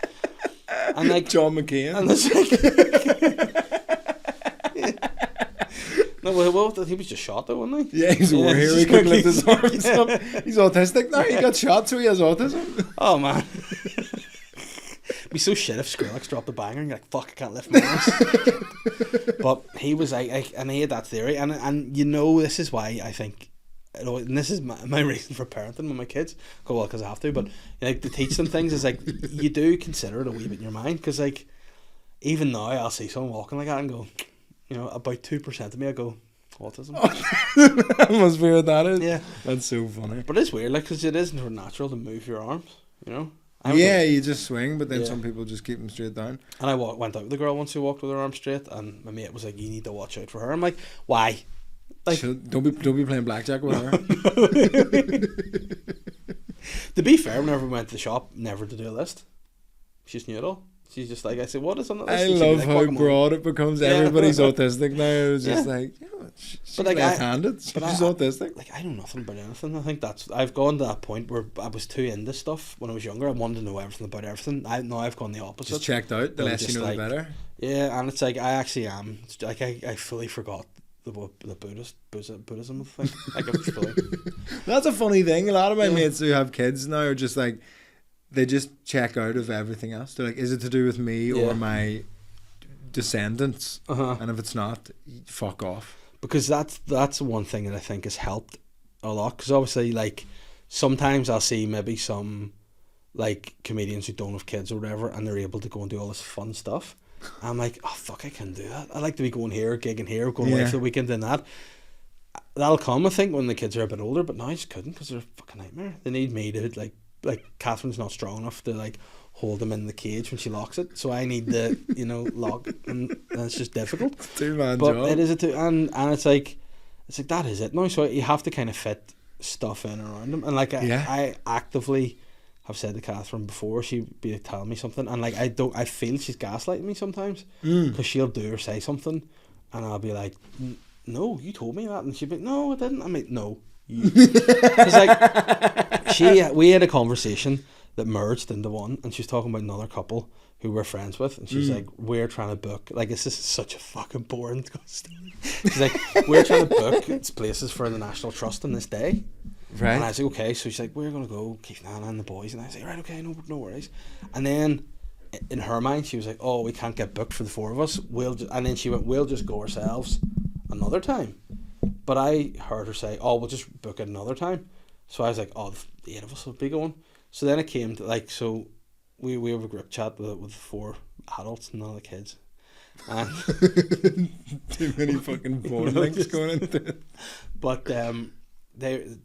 And like John McCain. And it's like, no, well, he was just shot though, wasn't he? Yeah, he's a war hero. He couldn't lift his arms up. He's autistic now. He got shot, so he has autism. Oh man. It'd be so shit if Skrillex dropped a banger and you're like, fuck, I can't lift my arms. But he was like, and he had that theory, and you know, this is why I think, and this is my reason for parenting with my kids. Well, because I have to, but like to teach them things is like, you do consider it a wee bit in your mind, because like, even now I'll see someone walking like that and go, you know, about 2% of me I go, autism. That must be what that is. Yeah, that's so funny. But it's weird, like, because it isn't natural to move your arms, you know. Yeah, you just swing, but then some people just keep them straight down. And I went out with a girl once who walked with her arms straight, and my mate was like, "You need to watch out for her." I'm like, "Why?" Like, don't be playing blackjack with her. To be fair, whenever we went to the shop, never to do a list. She just knew it all. She's just like, I said, what is on the list? I love how broad it becomes. Everybody's autistic now. It was just like, she's like left-handed. She's autistic. Like, I know nothing about anything. I think I've gone to that point where I was too into stuff when I was younger. I wanted to know everything about everything. Now I've gone the opposite. Just checked out. The less you know, the better. Yeah, and it's like I actually am. It's like I fully forgot the Buddhism thing. Like, I fully. That's a funny thing. A lot of my mates who have kids now are just like, they just check out of everything else. They're like, is it to do with me or my descendants? And if it's not, fuck off. Because that's one thing that I think has helped a lot. Because obviously, like, sometimes I'll see maybe some like comedians who don't have kids or whatever, and they're able to go and do all this fun stuff. I'm like, oh fuck, I can do that. I like to be going here, gigging here, going away for the weekend and that. That'll come, I think, when the kids are a bit older. But now I just couldn't, because they're a fucking nightmare. They need me to like like Catherine's not strong enough to like hold him in the cage when she locks it, so I need the lock, and it's just difficult. It's a 2-man but job. It is and it's like that is it now. So you have to kind of fit stuff in around him, and like I actively have said to Catherine before, she'd be telling me something, and like I feel she's gaslighting me sometimes, because she'll do or say something, and I'll be like, no, you told me that, and she'd be, no, I didn't. I'm like, no, you. Because like we had a conversation that merged into one, and she was talking about another couple who we're friends with, and she's like, we're trying to book, like, this is such a fucking boring story. She's like, we're trying to book places for the National Trust on this day. Right. And I was like, okay. So she's like, we're going to go, Keith, Nana and the boys. And I was like, right, okay, no worries. And then in her mind, she was like, oh, we can't get booked for the 4 of us. And then she went, we'll just go ourselves another time. But I heard her say, oh, we'll just book it another time. So I was like, oh, the 8 of us will be going. So then it came to like, so we have a group chat with 4 adults and all the kids. And too many fucking phone links going into it. But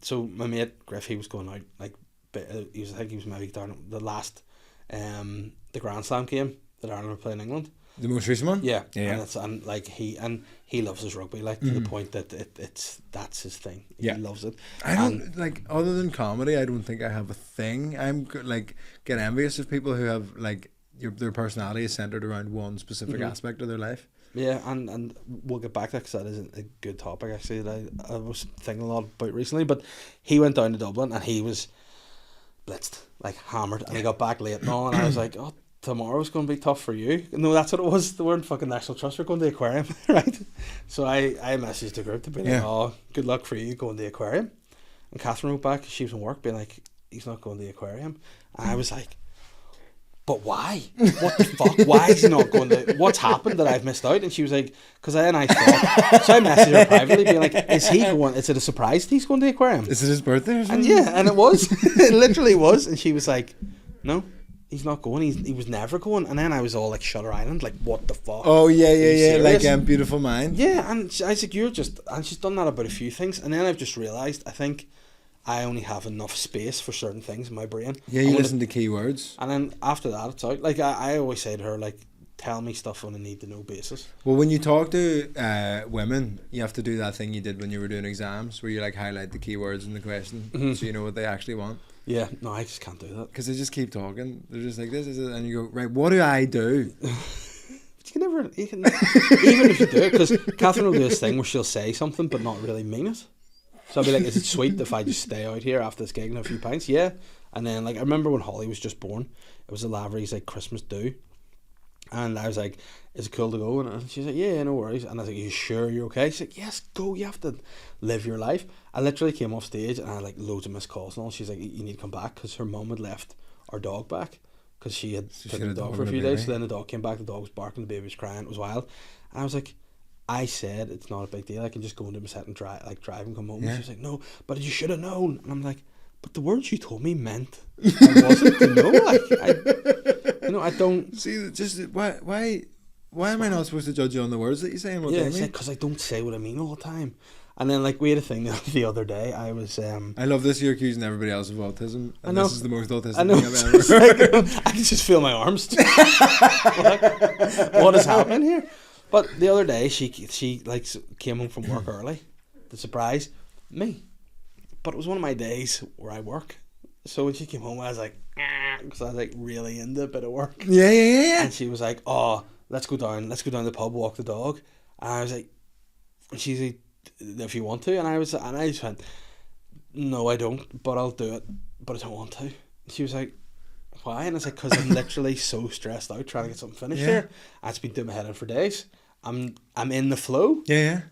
so my mate Griff, he was going out like, I think he was maybe down the last the Grand Slam game that Ireland were playing England. The most recent one? Yeah. Yeah. And he loves his rugby, like, to the point that that's his thing. He loves it. I don't like, other than comedy, I don't think I have a thing. I'm like get envious of people who have like their personality is centered around one specific aspect of their life. Yeah, and we'll get back to that because that is a good topic actually that I was thinking a lot about recently. But he went down to Dublin and he was blitzed, like hammered, and he got back late and all, and I was like, oh, tomorrow's going to be tough for you. No, that's what it was. They weren't fucking National Trust. We're going to the aquarium, right? So I messaged the group to be like, oh, good luck for you going to the aquarium. And Catherine wrote back, she was in work, being like, he's not going to the aquarium. And I was like, but why? What the fuck? Why is he not going to? What's happened that I've missed out? And she was like, because I thought. So I messaged her privately, being like, is he going? Is it a surprise that he's going to the aquarium? Is it his birthday or something? And it was. It literally was. And she was like, no, he's not going. He was never going. And then I was all like, Shutter Island, like, what the fuck? Oh yeah, like Beautiful Mind. Yeah, and I was like, and she's done that about a few things. And then I've just realised, I think I only have enough space for certain things in my brain. Yeah, you listen to keywords. And then after that, it's out. Like, I always say to her, like, tell me stuff on a need-to-know basis. Well, when you talk to women, you have to do that thing you did when you were doing exams, where you, like, highlight the keywords in the question so you know what they actually want. Yeah, no, I just can't do that. Because they just keep talking. They're just like, this is it. And you go, right, what do I do? But even if you do it, because Catherine will do this thing where she'll say something but not really mean it. So I'll be like, is it sweet if I just stay out here after this gig and have a few pints? Yeah. And then, like, I remember when Holly was just born, it was a Lavery's, like, Christmas do. And I was like, is it cool to go? And she's like, yeah, no worries. And I was like, are you sure you're okay? She's like, yes, go. You have to live your life. I literally came off stage and I had, like, loads of missed calls and all. She's like, you need to come back, because her mum had left our dog back because she had taken the dog for a few days. So then the dog came back, the dog was barking, the baby was crying, it was wild. And I was like, I said it's not a big deal, I can just go into my set and drive and come home. Yeah. She's like, no, but you should have known. And I'm like, but the words you told me meant I wasn't to know. I don't see. Just why am I not supposed to judge you on the words that you say and what they mean? Because I don't say what I mean all the time. And then, like, we had a thing the other day. I was I love this. You're accusing everybody else of autism, and this is the most autistic thing I've ever. Like, I can just feel my arms. What is happening here? But the other day, she like came home from work early to surprise me. But it was one of my days where I work. So when she came home, I was like, because I was like really into a bit of work. Yeah. And she was like, oh, let's go down to the pub, walk the dog. And I was like, and she's like, if you want to. And I just went, no, I don't, but I'll do it, but I don't want to. And she was like, why? And I was like, because I'm literally so stressed out trying to get something finished here. It's been doing my head in for days. I'm in the flow. Yeah.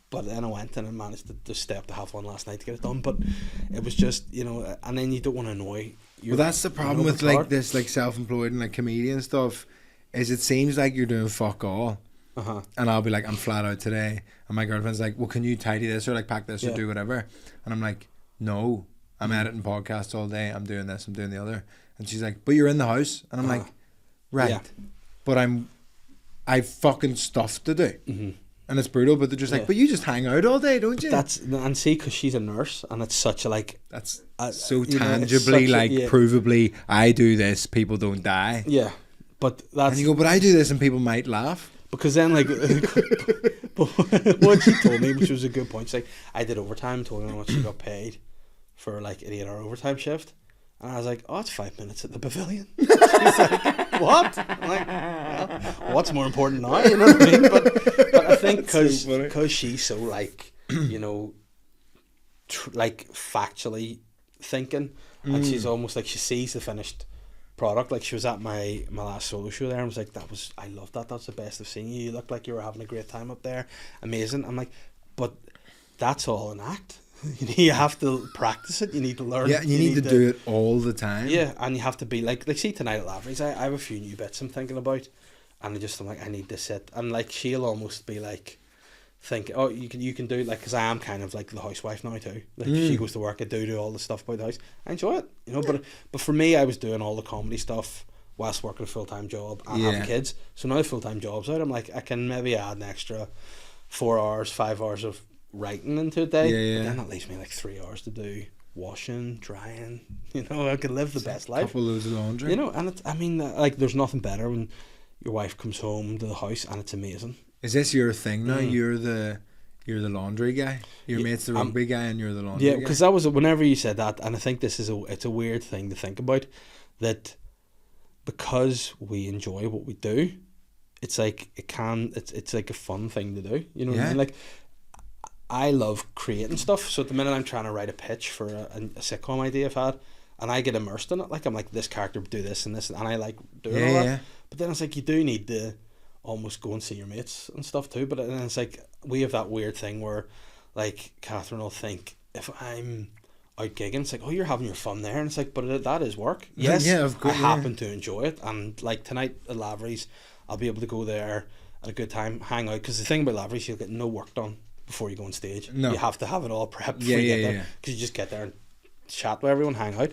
But then I went and I managed to just stay up to 1:30 last night to get it done. But it was just, and then you don't want to annoy. Well, that's the problem with like this, like self-employed and like comedian stuff, is it seems like you're doing fuck all. And I'll be like, I'm flat out today, and my girlfriend's like, well, can you tidy this or like pack this or do whatever? And I'm like, no, I'm editing podcasts all day, I'm doing this, I'm doing the other. And she's like, but you're in the house. And I'm like, right, but I've fucking stuff to do. And it's brutal, but they're just like, but you just hang out all day, don't you? And see, because she's a nurse, and it's such a like. That's so tangibly, provably, I do this, people don't die. Yeah, but that's. And you go, but I do this, and people might laugh. Because then, like, what she told me, which was a good point, she's like, I did overtime, told her how much she got paid for like an 8-hour overtime shift. And I was like, oh, it's 5 minutes at the pavilion. She's like, what? I'm like, well, what's more important now? You know what I mean? But I think because she's so, like, you know, like, factually thinking, and she's almost like, she sees the finished product. Like, she was at my last solo show there and was like, I love that. That's the best I've seen you. You looked like you were having a great time up there. Amazing. I'm like, but that's all an act. You have to practice it. You need to learn. Yeah, you need to do it all the time. Yeah, and you have to be like see tonight at Lavery's. I have a few new bits I'm thinking about, and I'm like, I need to sit. And like, she'll almost be like, think, oh, you can do it, like, because I am kind of like the housewife now too. Like, she goes to work, I do all the stuff about the house. I enjoy it, you know. But for me, I was doing all the comedy stuff whilst working a full-time job and having kids. So now the full-time job's out, I'm like, I can maybe add an extra 4 hours, 5 hours of writing into a day. But then that leaves me like 3 hours to do washing, drying. You know, I could live the best life. Couple loads of laundry. You know, and I mean, like, there's nothing better when your wife comes home to the house and it's amazing. Is this your thing now? You're the laundry guy. Your mate's the rugby guy, and you're the laundry guy. Yeah, because that was whenever you said that, and I think this is it's a weird thing to think about, that because we enjoy what we do, it's like it's like a fun thing to do. You know what I mean? Like, I love creating stuff. So at the minute I'm trying to write a pitch for a sitcom idea I've had, and I get immersed in it. Like, I'm like, this character would do this and this, and I like doing all that. Yeah. But then it's like, you do need to almost go and see your mates and stuff too. But then it's like, we have that weird thing where, like, Catherine will think, if I'm out gigging, it's like, oh, you're having your fun there, and it's like, but that is work. Yes, of course, I happen to enjoy it, and like tonight at Lavery's, I'll be able to go there at a good time, hang out, because the thing about Lavery's, you'll get no work done before you go on stage. No. You have to have it all prepped before you get there, because you just get there and chat with everyone, hang out.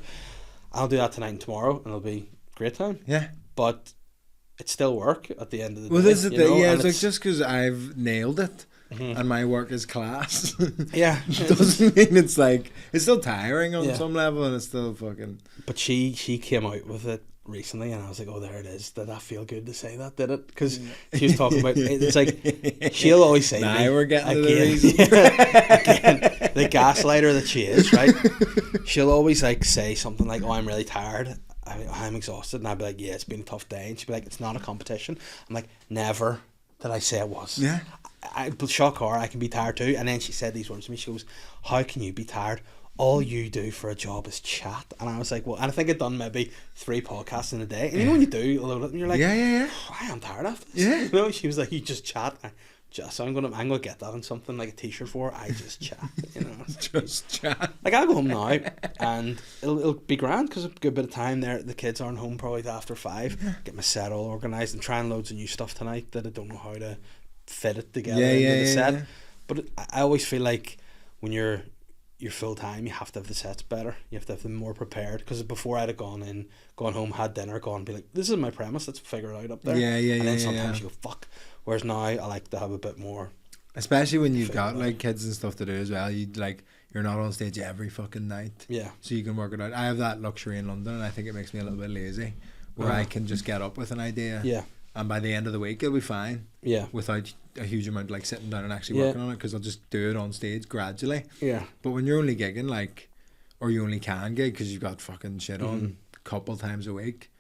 I'll do that tonight and tomorrow, and it'll be a great time. Yeah, but it's still work at the end of the day. Well, this is the thing. Yeah, it's like, just because I've nailed it and my work is class, it doesn't mean it's like, it's still tiring on some level, and it's still fucking. But she came out with it recently, and I was like, oh, there it is. Did that feel good to say that? Did it? Because she was talking about, it's like, she'll always say, now we're getting again, the gaslighter that she is, right? She'll always like say something like, oh, I'm really tired, I'm exhausted, and I'd be like, yeah, it's been a tough day, and she'd be like, it's not a competition. I'm like, never did I say it was. Yeah, I shock her, I can be tired too. And then she said these words to me, she goes, how can you be tired? All you do for a job is chat. And I was like, well, and I think I'd done maybe 3 podcasts in a day, and you know when you do a little, and you're like, I am tired after this. You know, she was like, you just chat. So I'm gonna get that on something like a t-shirt for her. I just chat, you know. Just chat. Like, I'll go home now and it'll be grand, because a good bit of time there. The kids aren't home probably till after 5. Get my set all organised and trying loads of new stuff tonight that I don't know how to fit it together into the set. But I always feel like when you're full time, you have to have the sets better. You have to have them more prepared, because before I'd have gone home, had dinner, gone and be like, this is my premise, let's figure it out up there. And then sometimes you go, fuck. Whereas now I like to have a bit more, especially when you've got like kids and stuff to do as well. You're not on stage every fucking night. Yeah. So you can work it out. I have that luxury in London, and I think it makes me a little bit lazy, where I can just get up with an idea. Yeah. And by the end of the week, it'll be fine. Yeah. Without a huge amount like sitting down and actually working on it, because I'll just do it on stage gradually. Yeah. But when you're only gigging, like, or you only can gig because you've got fucking shit on a couple times a week,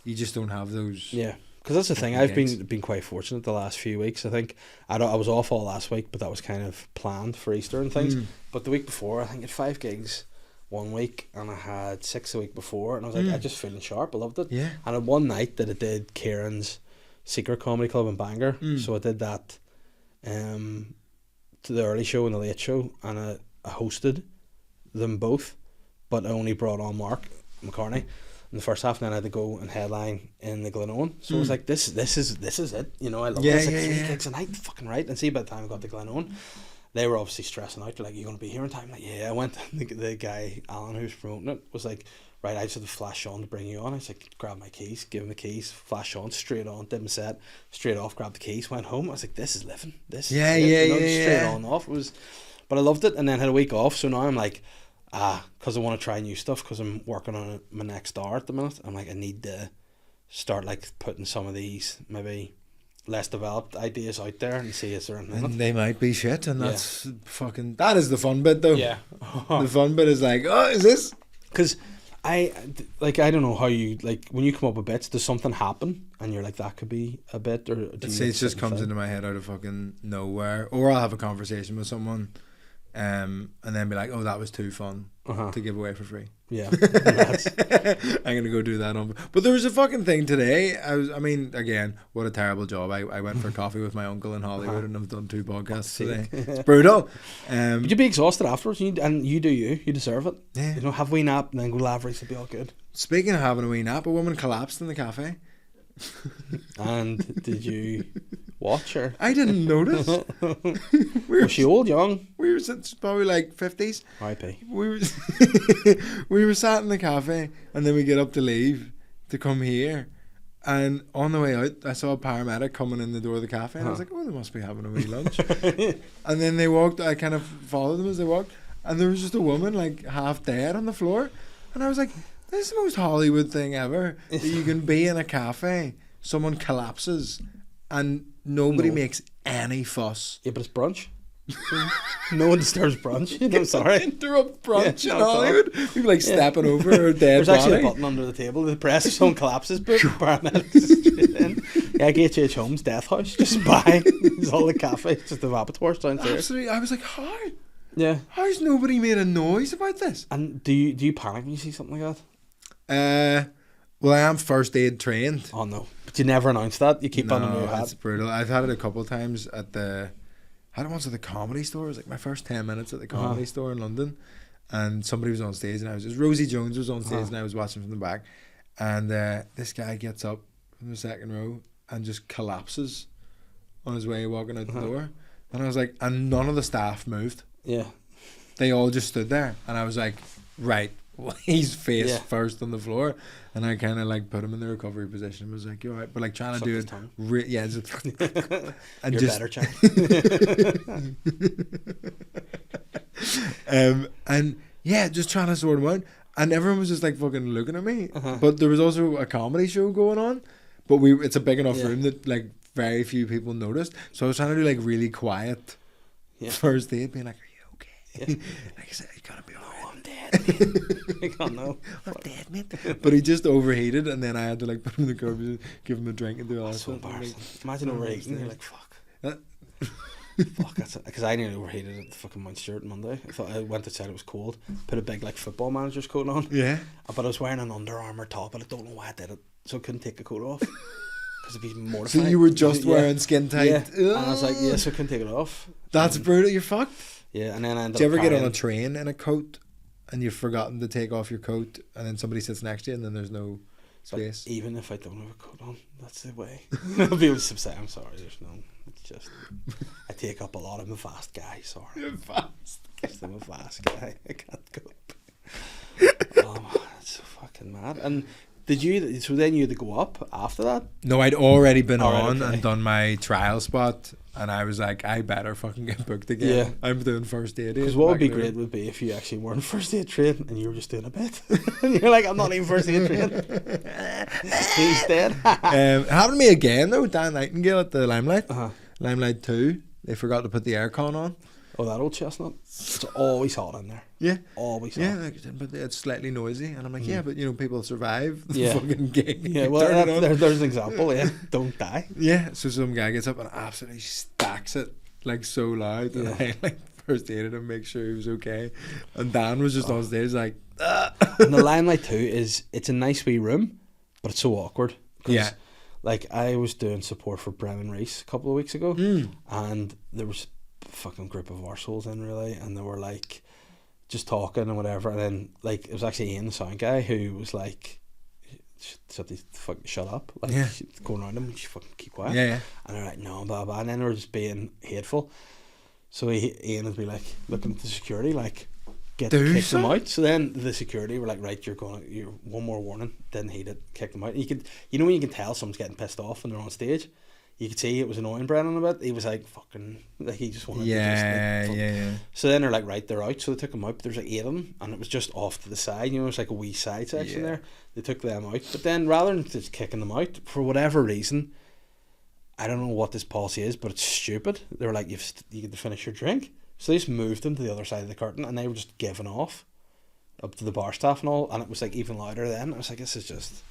you just don't have those. Yeah. Because that's the thing, I've been quite fortunate the last few weeks. I think I was off all last week, but that was kind of planned for Easter and things. But the week before, I think I had 5 gigs one week, and I had 6 the week before, and I was like, I just feeling sharp. I loved it. Yeah. And on one night that I did Kieran's Secret Comedy Club in Bangor, so I did that to the early show and the late show, and I hosted them both, but I only brought on Mark McCartney in the first half, and then I had to go and headline in the Glenone. So I was like, this is it, you know. I love this. Like, 3 gigs a night, fucking right. And see, by the time I got to Glenone, they were obviously stressing out. They're like, you gonna be here in time? Like, yeah. I went, the guy Alan who's promoting it was like, right, I just had to flash on to bring you on. I was like, grab my keys, give him the keys, flash on, straight on, did my set, straight off, grabbed the keys, went home. I was like, this is living. This is straight on off. It was, but I loved it, and then had a week off. So now I'm like, because I want to try new stuff, because I'm working on my next hour at the minute. I'm like, I need to start like putting some of these maybe less developed ideas out there and see is there anything. And they might be shit, and that's fucking, that is the fun bit though. Yeah. The fun bit is like, oh, is this? Because I don't know how you, like, when you come up with bits, does something happen and you're like, that could be a bit, or do you It just comes into my head out of fucking nowhere, or I'll have a conversation with someone and then be like, oh, that was too fun to give away for free. Yeah. I'm gonna go do that on. But there was a fucking thing today. I mean, again, what a terrible job. I went for coffee with my uncle in Hollywood and I've done 2 podcasts today. It's brutal. But you'd be exhausted afterwards, and you deserve it. Yeah. You know, have a wee nap and then go lavish, it'll be all good. Speaking of having a wee nap, a woman collapsed in the cafe. And did you watch her? I didn't notice. Was she old, young? We were probably like 50s. R.I.P. We were sat in the cafe, and then we get up to leave to come here, and on the way out I saw a paramedic coming in the door of the cafe, and I was like, oh, they must be having a wee lunch. And then they walked, I kind of followed them as they walked, and there was just a woman like half dead on the floor, and I was like, this is the most Hollywood thing ever, that you can be in a cafe, someone collapses, and nobody makes any fuss. Yeah, but it's brunch. No one disturbs brunch. I'm sorry. Interrupt brunch in Hollywood. People like stepping over a dead There's actually a button under the table. The press, if someone collapses, but paramedics. Yeah, H.H. Holmes' Death House. Just buy. It's all the cafe. It's just the abattoirs downstairs. Absolutely. I was like, how? Yeah. How's nobody made a noise about this? And do you panic when you see something like that? Well, I am first aid trained. Oh no, but you never announce that. You keep on in your hat. It's brutal. I've had it a couple of times at the. I had it once at the Comedy Store. It was like my first 10 minutes at the Comedy Store in London, and somebody was on stage, and it was Rosie Jones was on stage, and I was watching from the back, and this guy gets up from the second row and just collapses on his way walking out the door, and I was like, and none of the staff moved. Yeah, they all just stood there, and I was like, right. Well, he's face first on the floor, and I kind of like put him in the recovery position. I was like, "You're right," but like trying to do it, and you're just better, Chuck. And yeah, just trying to sort him out, and everyone was just like fucking looking at me. But there was also a comedy show going on, but it's a big enough room that like very few people noticed. So I was trying to do like really quiet first aid, being like, "Are you okay?" Like I said, you gotta be alright. I can't know. I'm dead, mate. But he just overheated, and then I had to like put him in the curb, give him a drink, and do all that. So stuff. embarrassing. Like, imagine overheating. You're like, fuck. Fuck. That's because I nearly overheated at the fucking Mount Stewart Monday. I thought I went outside. It was cold. Put a big like football manager's coat on. Yeah. But I was wearing an Under Armour top, and I don't know why I did it. So I couldn't take the coat off. Because it'd be mortified. So you were just wearing skin tight. Yeah. And I was like, so I couldn't take it off. That's brutal. You're fucked. Yeah, and then I ended up. Do you ever get on a train in a coat and you've forgotten to take off your coat, and then somebody sits next to you, and then there's no space? But even if I don't have a coat on, that's the way. I'll be able to say, I'm sorry, there's no. It's just I take up a lot. I'm a fast guy. Sorry. You're fast. I'm a fast guy. I can't cope. Oh, that's so fucking mad. And did you? So then you had to go up after that? No, I'd already been and done my trial spot, and I was like, I better fucking get booked again. Yeah. I'm doing first aid. Because what would be great would be if you actually weren't first aid trained and you were just doing a bit. And you're like, I'm not even first aid trained. He's dead. It happened to me again though. Dan Nightingale at the Limelight. Limelight 2. They forgot to put the aircon on. Oh, that old chestnut. It's always hot in there. Yeah. Always hot. Yeah, but it's slightly noisy. And I'm like, but people survive the fucking gig. Yeah, well, there's an example, Don't die. Yeah, so some guy gets up and absolutely stacks it, like, so loud. And I, like, first aided him, make sure he was okay. And Dan was just on stage, like, And the Limelight 2 it's a nice wee room, but it's so awkward. Yeah. Like, I was doing support for Brennan Reese a couple of weeks ago, and there was fucking group of arseholes in really, and they were like just talking and whatever, and then like it was actually Ian, the sound guy, who was like, shut up, like going around him, you fucking keep quiet, and they're like, no, blah blah, and then they were just being hateful. So Ian would be like looking at the security like, kick them out. So then the security were like, right, you're one more warning. Didn't heed it, kick them out. And when you can tell someone's getting pissed off when they're on stage, you could see it was annoying Brennan a bit. He was like, fucking, like he just wanted to just like, So then they're like, right, they're out. So they took them out, but there's like 8 of them, and it was just off to the side, it was like a wee side section there. They took them out, but then rather than just kicking them out, for whatever reason, I don't know what this policy is, but it's stupid. They were like, you get to finish your drink. So they just moved them to the other side of the curtain, and they were just giving off up to the bar staff and all, and it was like even louder then. I was like, this is just,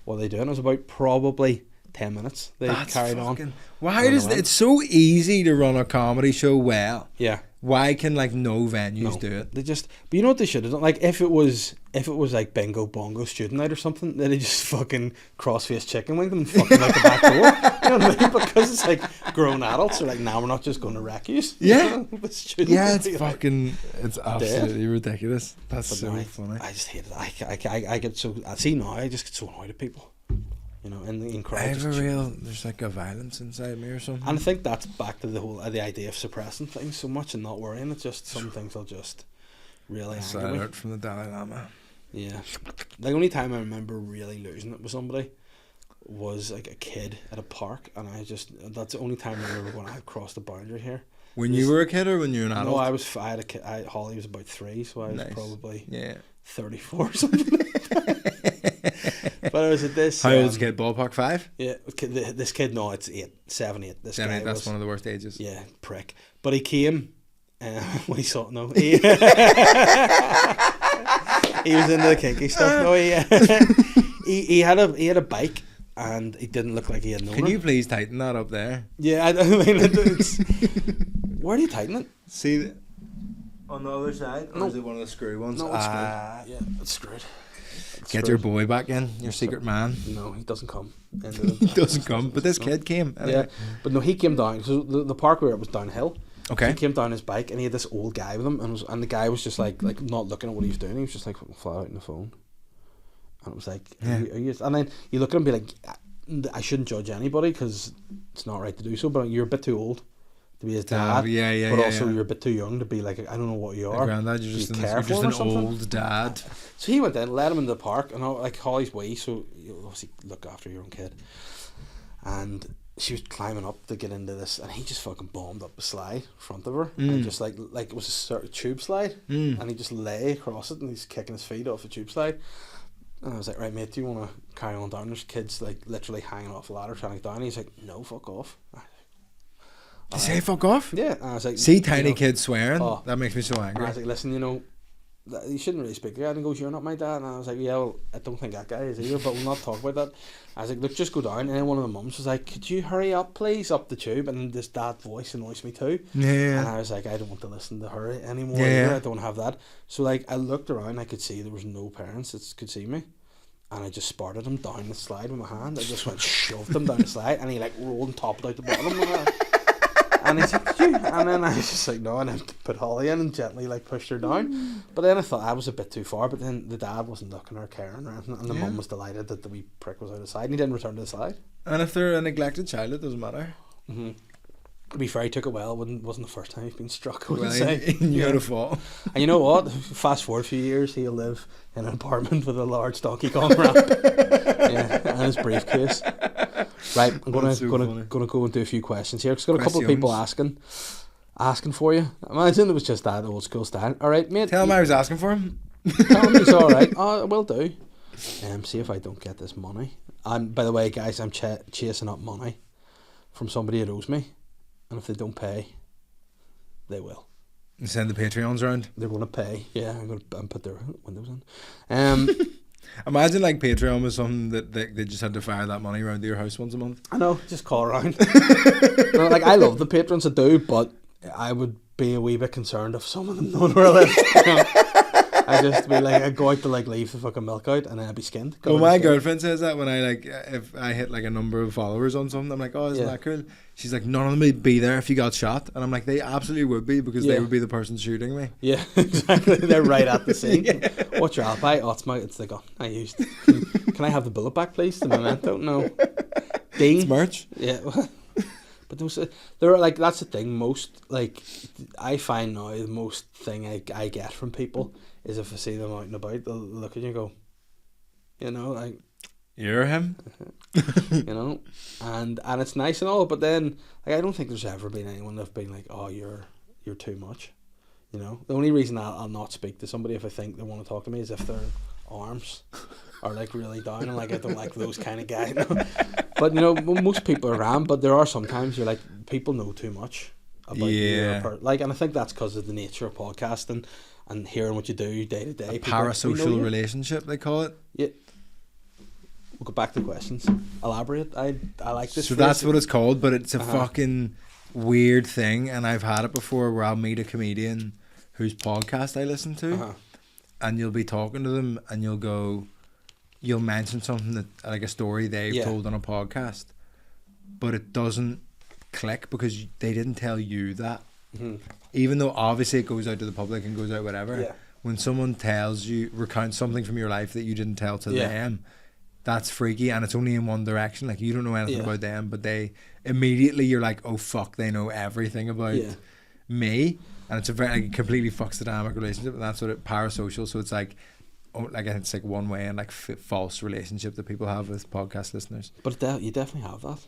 what are they doing? It was about probably 10 minutes they carried on. Why does it's so easy to run a comedy show well? Yeah. Why can like no venues do it? They just, but you know what they should have done? Like if it was like bingo bongo student night or something, they'd just fucking cross-faced chicken wing them and fucking out the back door. You know what I mean? Because it's like grown adults are like, nah, we're not just going to wreck you. Yeah. It's fucking, it's absolutely ridiculous. That's but so funny. I just hate it. I get so, I see now, I just get so annoyed at people. In crowds. There's like a violence inside me or something. And I think that's back to the whole the idea of suppressing things so much and not worrying. It's just some things will just really anger me. Alert from the Dalai Lama. Yeah. The only time I remember really losing it with somebody was like a kid at a park, and that's the only time I remember when I had crossed the boundary here. When you were a kid or when you were an adult? No, I had a kid. Holly was about 3, so I was probably 34 or something. But I was at this. How old's kid? Ballpark 5? Yeah, this kid. No, it's 7, 8. This guy. That's one of the worst ages. Yeah, prick. But he came. When he saw he was into the kinky stuff. No, he had a bike, and he didn't look like he had no. Can you please tighten that up there? Yeah, I mean, it's, where do you tighten it? See, on the other side, or is it one of the screw ones? No, it's screwed. Yeah, it's screwed. Get your boy back in, your secret man. No, he doesn't come. He doesn't come, but this kid came. Yeah, but no, he came down. So the park where it was downhill. Okay. He came down his bike, and he had this old guy with him, and the guy was just like not looking at what he was doing. He was just like flat out on the phone, and it was like, and then you look at him and be like, I shouldn't judge anybody because it's not right to do so, but you're a bit too old to be his dad. But also you're a bit too young to be like, I don't know what you are. Granddad, you're just an old dad. So he went in, let him in the park, and like Holly's wee, so you obviously look after your own kid. And she was climbing up to get into this, and he just fucking bombed up a slide in front of her, and just like it was a sort of tube slide, and he just lay across it, and he's kicking his feet off the tube slide. And I was like, right, mate, do you want to carry on down? There's kids like literally hanging off a ladder trying to get down. And he's like, no, fuck off. Did you say fuck off? Yeah. And I was like, see tiny kids swearing? That makes me so angry. And I was like, listen, you shouldn't really speak to that. And he goes, you're not my dad. And I was like, yeah, well, I don't think that guy is either, but we'll not talk about that. I was like, look, just go down. And then one of the mums was like, could you hurry up, please, up the tube? And this dad voice annoys me too. Yeah. And I was like, I don't want to listen to her anymore. Yeah. I don't have that. So like, I looked around, I could see there was no parents that could see me. And I just spurted him down the slide with my hand. I just went, shoved him down the slide, and he like rolled and toppled out the bottom. And he's like, did you? And then I was just like, no, and then put Holly in and gently like pushed her down. But then I thought I was a bit too far, but then the dad wasn't looking or caring or anything, and the mum was delighted that the wee prick was out of the slide, and he didn't return to the slide. And if they're a neglected child, it doesn't matter. Mm-hmm. To be fair, he took it well. It wasn't the first time he's been struck, I would say. He knew how to fall. And you know what? Fast forward a few years, he'll live in an apartment with a large Donkey Kong ramp. And his briefcase. Right, I'm gonna go into a few questions here. Because got a couple of people asking for you. Imagine it was just that old school style. All right, mate. Tell him I was asking for him. Tell him he's all right. Oh, will do. See if I don't get this money. And by the way, guys, I'm chasing up money from somebody that owes me. And if they don't pay, they will. You send the Patreons around? They're going to pay. Yeah, I'm going to put their windows in. Imagine like Patreon was something that they just had to fire that money around to your house once a month. I know, just call around. Like, I love the patrons, I do, but I would be a wee bit concerned if some of them know where I live. I just be like, I'd go out to like leave the fucking milk out, and then I'd be skinned. Well, my girlfriend says that when I like, if I hit like a number of followers on something, I'm like, oh, isn't that cool? She's like, none of them would be there if you got shot, and I'm like, they absolutely would be, because they would be the person shooting me. Yeah, exactly. They're right at the scene. What's your alibi? Oh, it's the gun I used. Can I have the bullet back, please? The memento? No. Dean. It's merch. Yeah. But there are like, that's the thing. Most, like, I find now the most thing I get from people is if I see them out and about, they'll look at you and go, you know, like, you're him. you know, and it's nice and all, but then like I don't think there's ever been anyone that's been like, oh, you're too much. You know, the only reason I'll not speak to somebody if I think they want to talk to me is if their arms are like really down, and like I don't like those kind of guys. But you know, most people are around, but there are sometimes you're like, people know too much about you, like, and I think that's because of the nature of podcasting and hearing what you do day to day. Parasocial relationship, they call it. Yeah. We'll go back to questions. Elaborate. I like this. So that's what it's called, but it's a fucking weird thing, and I've had it before where I'll meet a comedian whose podcast I listen to, and you'll be talking to them, and you'll mention something that, like a story they've told on a podcast, but it doesn't click because they didn't tell you that. Even though obviously it goes out to the public and goes out whatever. When someone recounts something from your life that you didn't tell to them, that's freaky, and it's only in one direction. Like, you don't know anything about them, but they immediately, you're like, oh fuck, they know everything about me, and it's a very, like, completely fucks the dynamic relationship, and that's what it, parasocial. So it's like, it's like one way and like false relationship that people have with podcast listeners. But you definitely have that.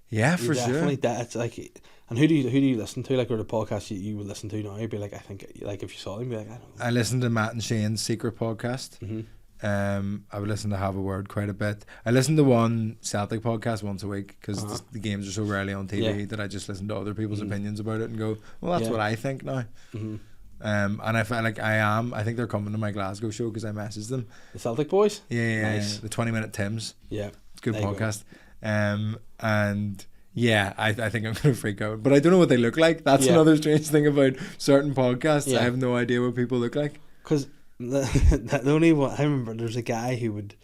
Yeah, for sure. It's like, and who do you listen to? Like, or the podcast you would listen to now? You'd be like, I think, like, if you saw them, you'd be like, I don't know. I listen to Matt and Shane's Secret podcast. I would listen to Have a Word quite a bit. I listen to one Celtic podcast once a week because the games are so rarely on TV that I just listen to other people's opinions about it and go, well, that's what I think now. And I feel like I think they're coming to my Glasgow show because I messaged them. The Celtic boys? Nice. The 20-minute Tims. Yeah. It's a good podcast. And yeah, I think I'm going to freak out. But I don't know what they look like. That's another strange thing about certain podcasts. I have no idea what people look like. Because the only one I remember, there's a guy who would,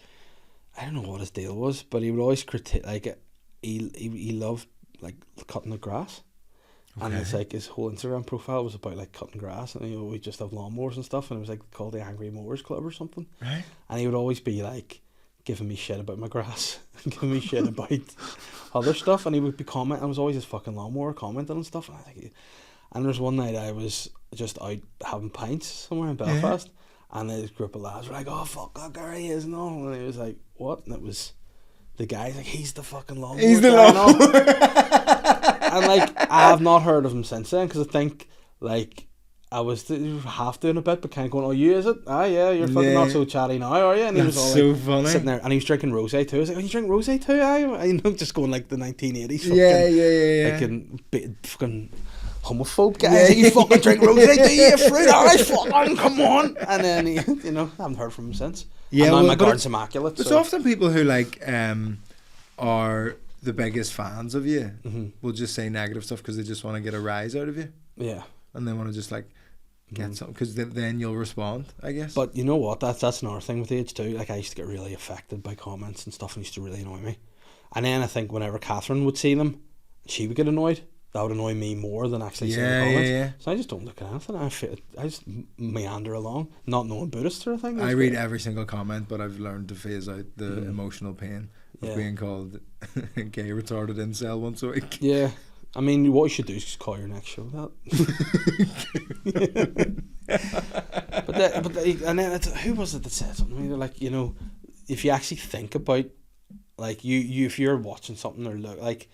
I don't know what his deal was, but he would always critique, like, he loved like cutting the grass. And it's like his whole Instagram profile was about like cutting grass, and we just have lawnmowers and stuff, and it was like called the Angry Mowers Club or something. Right. And he would always be like giving me shit about my grass, giving me shit about other stuff, and he would be commenting. I was always his fucking lawnmower commenting and stuff, and I think. And there's one night I was just out having pints somewhere in Belfast, and this group of lads were like, "Oh fuck, that guy he is," and all. And he was like, "What?" And it was the guy's like, "He's the fucking lawnmower." He's the lawnmower. And like, I have not heard of him since then, because I think like I was half doing a bit, but kind of going, "Oh, you is it? Ah, yeah, you're fucking not so chatty now, are you?" And he was all so like, funny, sitting there, and he was drinking rosé too. I was like, "Oh, you drink rosé too?" You know, just going like the 1980s. Fucking, fucking homophobe guys. You fucking drink rosé, do you? Fruit, alright, fucking come on. And then he, you know, I haven't heard from him since. Yeah, and now my garden's immaculate. It's often people who like are the biggest fans of you will just say negative stuff because they just want to get a rise out of you. Yeah, and they want to just like get something, because then you'll respond, I guess. But you know what? That's another thing with age too. Like, I used to get really affected by comments and stuff, and it used to really annoy me. And then I think whenever Catherine would see them, she would get annoyed. That would annoy me more than actually seeing the comments. Yeah. So I just don't look at anything. I just meander along, not knowing Buddhist or anything. I read every single comment, but I've learned to phase out the emotional pain of being called gay retarded incel once a week. Yeah. I mean, what you should do is just call your next show that. And then who was it that said something? I mean, like, you know, if you actually think about, like, you if you're watching something or look like,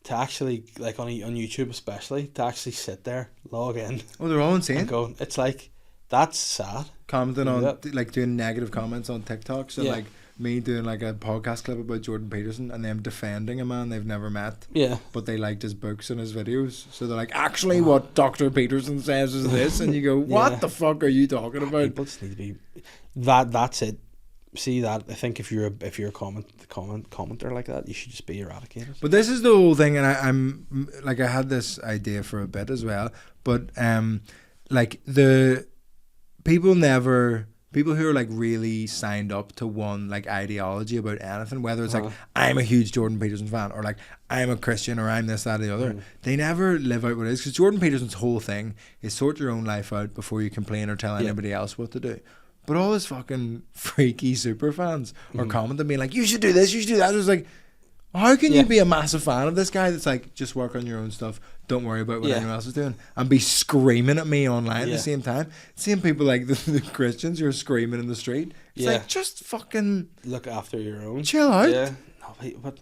to actually, like, on YouTube especially, to actually sit there, log in. Oh, they're all insane. And go, it's like, that's sad. Commenting on, like, doing negative comments on TikTok. So, like, me doing, like, a podcast clip about Jordan Peterson and them defending a man they've never met. Yeah. But they liked his books and his videos. So they're like, actually, what Dr. Peterson says is this. And you go, what the fuck are you talking about? People just need to be... That's it. See that? I think if you're a commenter like that, you should just be eradicated. But this is the whole thing, and I'm like, I had this idea for a bit as well, but like, the people who are like really signed up to one like ideology about anything, whether it's like, I'm a huge Jordan Peterson fan, or like, I'm a Christian, or I'm this, that, or the other, they never live out what it is, because Jordan Peterson's whole thing is sort your own life out before you complain or tell anybody else what to do. But all his fucking freaky super fans are commenting, being like, you should do this, you should do that. It was like, How can you be a massive fan of this guy that's like, just work on your own stuff, don't worry about what anyone else is doing, and be screaming at me online at the same time? Seeing people like the Christians who are screaming in the street, it's like, just fucking look after your own. Chill out. Yeah, no, but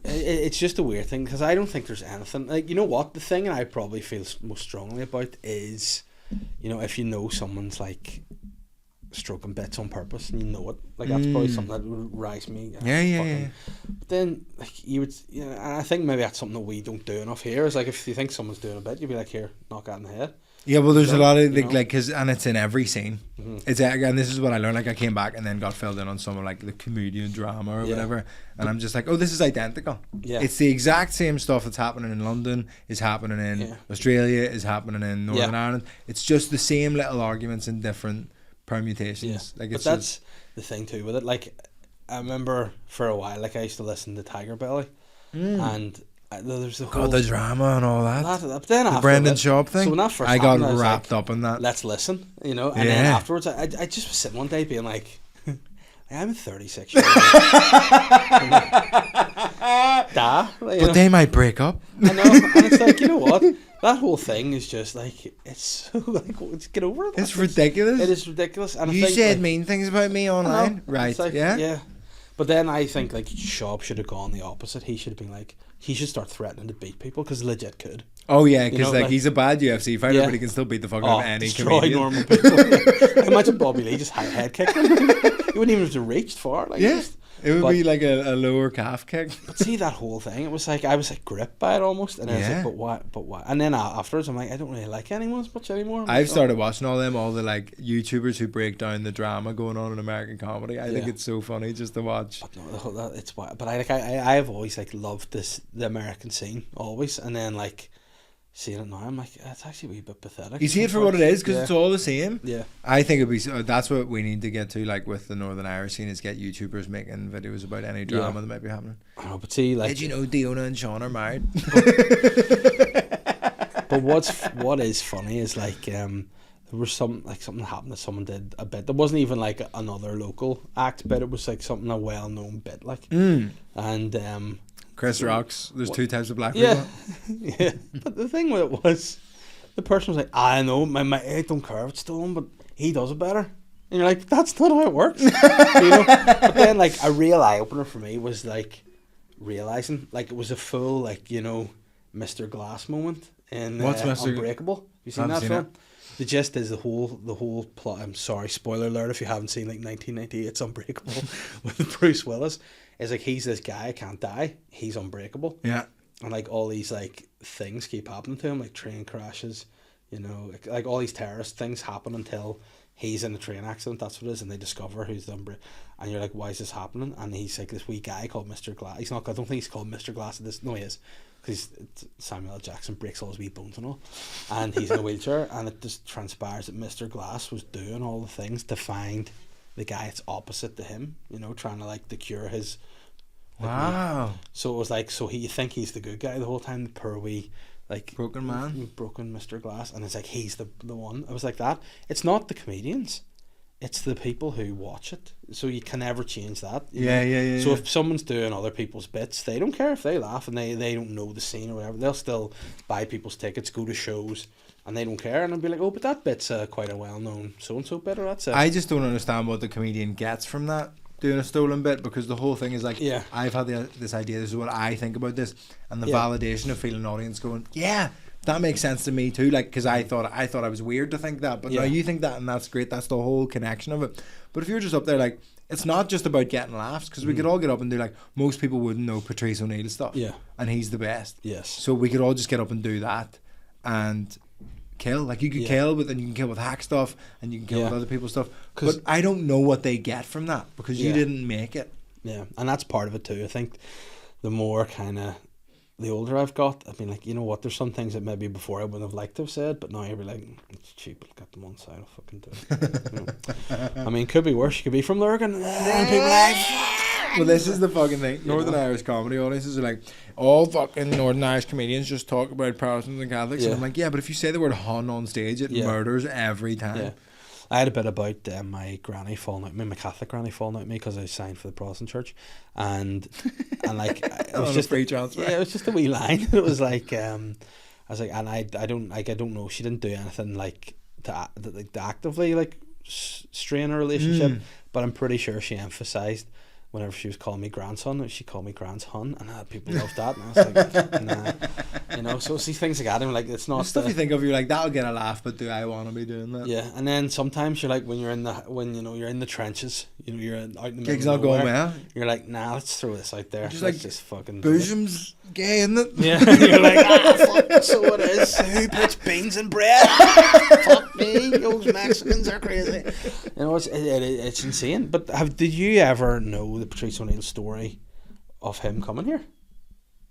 it's just a weird thing, because I don't think there's anything like, you know what, the thing I probably feel most strongly about is, you know, if you know someone's like stroking bits on purpose and you know it, like that's probably something that would rise me. Yeah. But then like you would, you know, and I think maybe that's something that we don't do enough here, is like if you think someone's doing a bit, you'd be like, here, knock that in the head. Yeah, well, there's a lot of like, cause, and it's in every scene. It's, and this is what I learned. Like, I came back and then got filled in on some of like the comedian drama or whatever, and I'm just like, oh, this is identical. Yeah, it's the exact same stuff that's happening in London, is happening in Australia, is happening in Northern Ireland. It's just the same little arguments in different permutations. Like, it's, but that's the thing too with it. Like, I remember for a while, like I used to listen to Tiger Belly, and there's the whole the drama and all that. But then the Brendan Schaub thing. So when that first I got happened, wrapped up in that. Let's listen, you know. And then afterwards, I just was sitting one day being like, I'm 36 years old. But they might break up. I know, and it's like, you know what? That whole thing is just like, it's so like, let's get over it. It's ridiculous. It is ridiculous. And you I think, said like, mean things about me online, right? Like, yeah. But then I think like Schaub should have gone the opposite. He should have been like, he should start threatening to beat people, because legit could. Oh yeah, because like he's a bad UFC fighter, but he can still beat the fuck out of any comedian. Normal people. Imagine Bobby Lee just head kicking him. He wouldn't even have to reach far. Like, it would be like a lower calf kick. But see, that whole thing, it was like, I was like gripped by it almost, and I was like, but why? And then afterwards, I'm like, I don't really like anyone as much anymore. I've started watching all the like YouTubers who break down the drama going on in American comedy. I think it's so funny just to watch. But no, it's why. But I have always like loved the American scene always, and then like seeing it now, I'm like, it's actually a wee bit pathetic. You see it for what it is, because it's all the same. Yeah, I think it'd be. That's what we need to get to, like with the Northern Irish scene, is get YouTubers making videos about any drama that might be happening. I know, but see, like, did you know Diona and Sean are married? But what is funny is like, there was something happened that someone did a bit. There wasn't even like another local act bit. It was like something, a well known bit, like, and Chris Rock's There's Two Types of Black People. Yeah. But the thing with it was, the person was like, I know, I don't care if it's stolen, but he does it better. And you're like, that's not how it works. You know? But then like a real eye opener for me was like realizing, like, it was a full, like, you know, Mr. Glass moment in Unbreakable. Have you seen that film? The gist is the whole plot. I'm sorry, spoiler alert if you haven't seen like 1998's Unbreakable with Bruce Willis. Is like, he's this guy, can't die. He's unbreakable. Yeah. And like all these like things keep happening to him, like train crashes, you know, like all these terrorist things happen until he's in a train accident. That's what it is, and they discover who's the and you're like, why is this happening? And he's like this wee guy called Mr. Glass. He's not. I don't think he's called Mr. Glass. No, he is, because Samuel L. Jackson breaks all his wee bones and all, and he's in a wheelchair. And it just transpires that Mr. Glass was doing all the things to find the guy that's opposite to him, you know, trying to like to cure his. Like, wow. So it was like, you think he's the good guy the whole time, the poor wee like broken man, broken Mr. Glass, and it's like he's the one. I was like, that. It's not the comedians, it's the people who watch it. So you can never change that. Yeah. So if someone's doing other people's bits, they don't care if they laugh and they don't know the scene or whatever. They'll still buy people's tickets, go to shows, and they don't care, and I'll be like, oh, but that bit's quite a well-known so-and-so bit, or that's it. I just don't understand what the comedian gets from that, doing a stolen bit, because the whole thing is like, I've had this idea, this is what I think about this, and the validation of feeling an audience going, yeah, that makes sense to me too, like, because I thought I was weird to think that, but now you think that, and that's great. That's the whole connection of it. But if you're just up there, like, it's not just about getting laughs, because we could all get up and do, like, most people wouldn't know Patrice O'Neill's stuff, and he's the best. Yes. So we could all just get up and do that and kill. Like, you could kill, but then you can kill with hack stuff, and you can kill with other people's stuff. But I don't know what they get from that, because you didn't make it. Yeah, and that's part of it too. I think the more kind of the older I've got, I've been like, you know what, there's some things that maybe before I wouldn't have liked to have said, but now you'd be like, it's cheap, I'll get them on side, I'll fucking do it. You know? I mean, could be worse. You could be from Lurgan, and people like, well, this is the fucking thing. Northern Irish comedy audiences are like, all fucking Northern Irish comedians just talk about Protestants and Catholics, and I'm like, yeah, but if you say the word hun on stage, it murders every time. I had a bit about my granny falling out, my Catholic granny falling out at me because I signed for the Protestant church, and like it was just free transfer. Yeah, it was just a wee line. It was like I was like, and I don't know. She didn't do anything like to actively like strain a relationship, but I'm pretty sure she emphasised whenever she was calling me grandson, she called me grandson, and people loved that. And I was like, nah, you know. So see things like that, and like it's not the stuff you think of. You're like, that'll get a laugh, but do I want to be doing that? Yeah, and then sometimes you're like, when you're in the trenches, you know, you're out in the middle Gigs of not nowhere, going well. You're like, nah, let's throw this out there. Just Let's like, just fucking do it. Bosoms gay, isn't it? Yeah, you're like, fuck, so it is. Who puts beans in bread? Fuck me, those Mexicans are crazy. You know, it's insane. But did you ever know the Patrice O'Neill story of him coming here?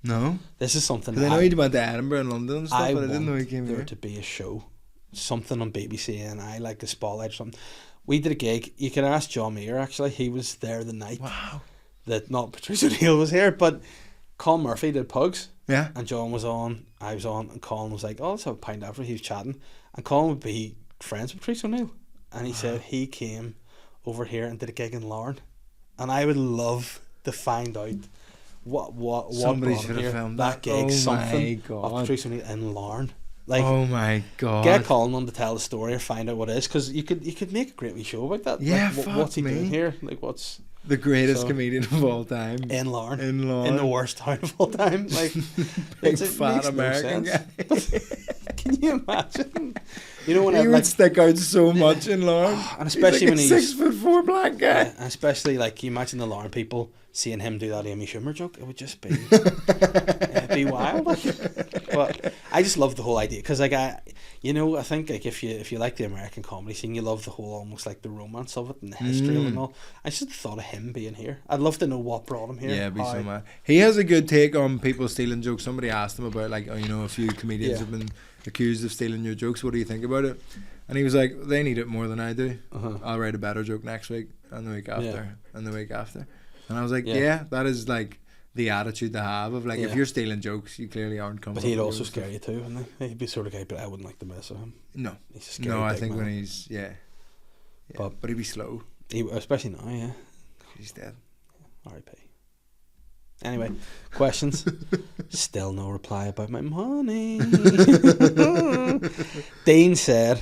No. This is something. Because I know he went to Edinburgh and London and stuff, but I didn't know he came there here. To be a show, something on BBC, and I like a spotlight or something. We did a gig. You can ask John Muir. Actually, he was there the night. Wow. That not Patrice O'Neill was here, but Colin Murphy did Pugs. Yeah. And John was on, I was on, and Colin was like, "Oh, let's have a pint after." He was chatting, and Colin would be friends with Patrice O'Neill, and he said he came over here and did a gig in Larne, and I would love to find out what Somebody brought should him have here. filmed That that. gig, Oh something my of God. Patrice O'Neill in Larne. Like, oh my God. get Colin on to tell the story or find out what it is, because you could make a great wee show about that. Yeah, like, fuck what's he me. doing here? Like, what's The greatest comedian of all time. in Larne? In Larne. In the worst town of all time. Like, Big it fat makes no American sense. guy. Can you imagine? You know, when He I would like, stick out so much in Larne. and especially when he's he's 6'4" black guy. and especially like, you imagine the Larne people seeing him do that Amy Schumer joke. It would just be it'd be wild. But I just love the whole idea, because like I think like if you like the American comedy scene, you love the whole almost like the romance of it and the history of it and all. I just thought of him being here. I'd love to know what brought him here. Yeah, it'd be so mad. He has a good take on people stealing jokes. Somebody asked him about, like, a few comedians have been accused of stealing your jokes. What do you think about it? And he was like, they need it more than I do. I'll write a better joke next week and the week after and the week after. And I was like, yeah, that is like the attitude to have of like, if you're stealing jokes, you clearly aren't comfortable. But he'd also scare you too, wouldn't he? He'd be sort of guy, but I wouldn't like to mess with him. No. He's a scary I big think man. when he's, but he'd be slow. Especially now, yeah. He's dead. R.I.P. Anyway, questions? Still no reply about my money. Dean said,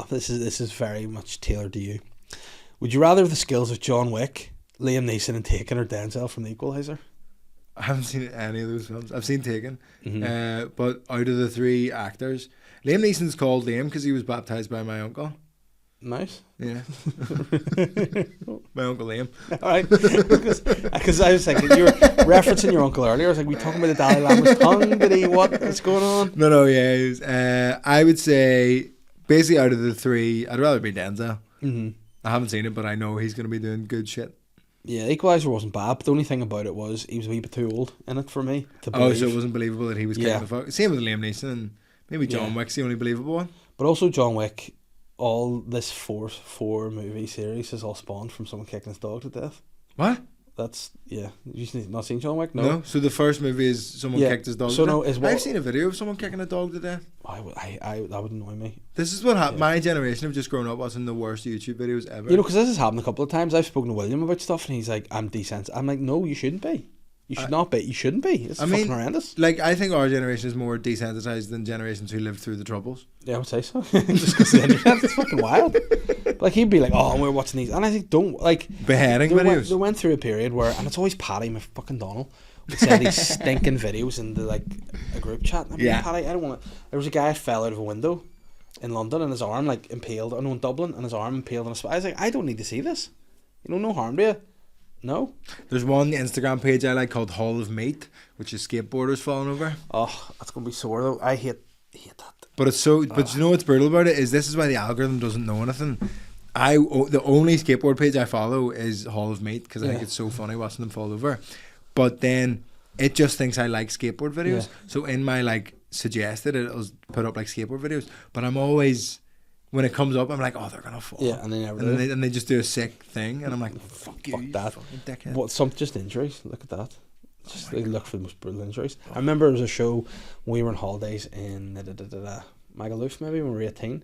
this is very much tailored to you. Would you rather have the skills of John Wick, Liam Neeson and Taken, or Denzel from The Equalizer? I haven't seen any of those films. I've seen Taken, but out of the three actors, Liam Neeson's called Liam because he was baptised by my uncle. Nice. Yeah. My uncle Liam. Alright. Because I was thinking, you were referencing your uncle earlier. I was like, we talking about the Dalai Lama's tongue? Did he, what's going on? No, yeah. He was, I would say, basically out of the three, I'd rather be Denzel. I haven't seen it, but I know he's going to be doing good shit. Yeah, Equalizer wasn't bad, but the only thing about it was he was a wee bit too old in it for me to believe. Oh, so it wasn't believable that he was kicking the fuck. Same with Liam Neeson, and maybe John Wick's the only believable one. But also John Wick, all this four movie series is all spawned from someone kicking his dog to death. What? That's, yeah. You've not seen John Wick? No. So the first movie is someone kicked his dog to death? I've seen a video of someone kicking a dog to death. That would annoy me. This is what happened. My generation have just grown up watching the worst YouTube videos ever. You know, because this has happened a couple of times. I've spoken to William about stuff and he's like, I'm desensitized. I'm like, no, you shouldn't be. You should not be. You shouldn't be. It's fucking horrendous. Like, I think our generation is more desensitized than generations who lived through the Troubles. Yeah, I would say so. Just because the internet is fucking wild. Like, he'd be like, oh, we're watching these. And I think, beheading videos. They went through a period where, and it's always Paddy, my fucking Donald, would send these stinking videos into, like, a group chat. And I'm like, Paddy, I don't want to. There was a guy who fell out of a window in London and his arm, like, impaled, in Dublin, and his arm impaled on a spike. I was like, I don't need to see this. No harm to you. No. There's one Instagram page I like called Hall of Meat, which is skateboarders falling over. Oh, that's gonna be sore though. I hate that. But it's so. But you know what's brutal about it is this is why the algorithm doesn't know anything. The only skateboard page I follow is Hall of Meat because I think it's so funny watching them fall over. But then it just thinks I like skateboard videos. Yeah. So in my like suggested, it'll put up like skateboard videos. But I'm always. When it comes up, I'm like, oh, they're gonna fall. Yeah, and they never do. And they just do a sick thing, and I'm like, fuck you, that. Fucking dickhead. What? Just injuries. Look at that. Just they look for the most brutal injuries. I remember there was a show when we were on holidays in Magaluf, maybe when we were 18,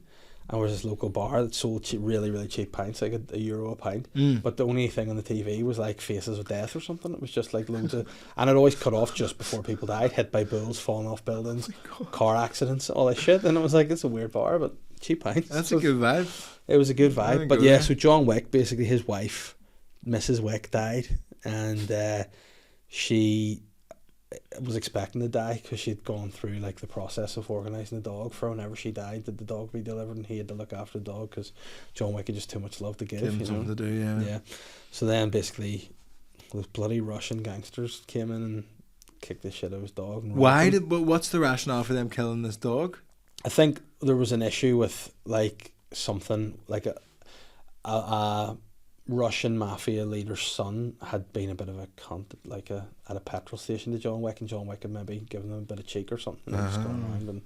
and there was this local bar that sold really, really cheap pints, like €1 a pint. But the only thing on the TV was like Faces of Death or something. It was just like loads of, and it always cut off just before people died, hit by bulls, falling off buildings, car accidents, all that shit. And it was like, it's a weird bar, but cheap pints. That's a good vibe. It was a good vibe. But yeah, so John Wick, basically his wife, Mrs. Wick, died, and she was expecting to die because she'd gone through like the process of organising the dog for whenever she died, that the dog be delivered, and he had to look after the dog because John Wick had just too much love to give. Give him something to do, yeah. So then basically those bloody Russian gangsters came in and kicked the shit out of his dog. And what's the rationale for them killing this dog? I think there was an issue with like something like a Russian mafia leader's son had been a bit of a cunt, like at a petrol station to John Wick, and John Wick had maybe given him a bit of cheek or something. And he just gone around and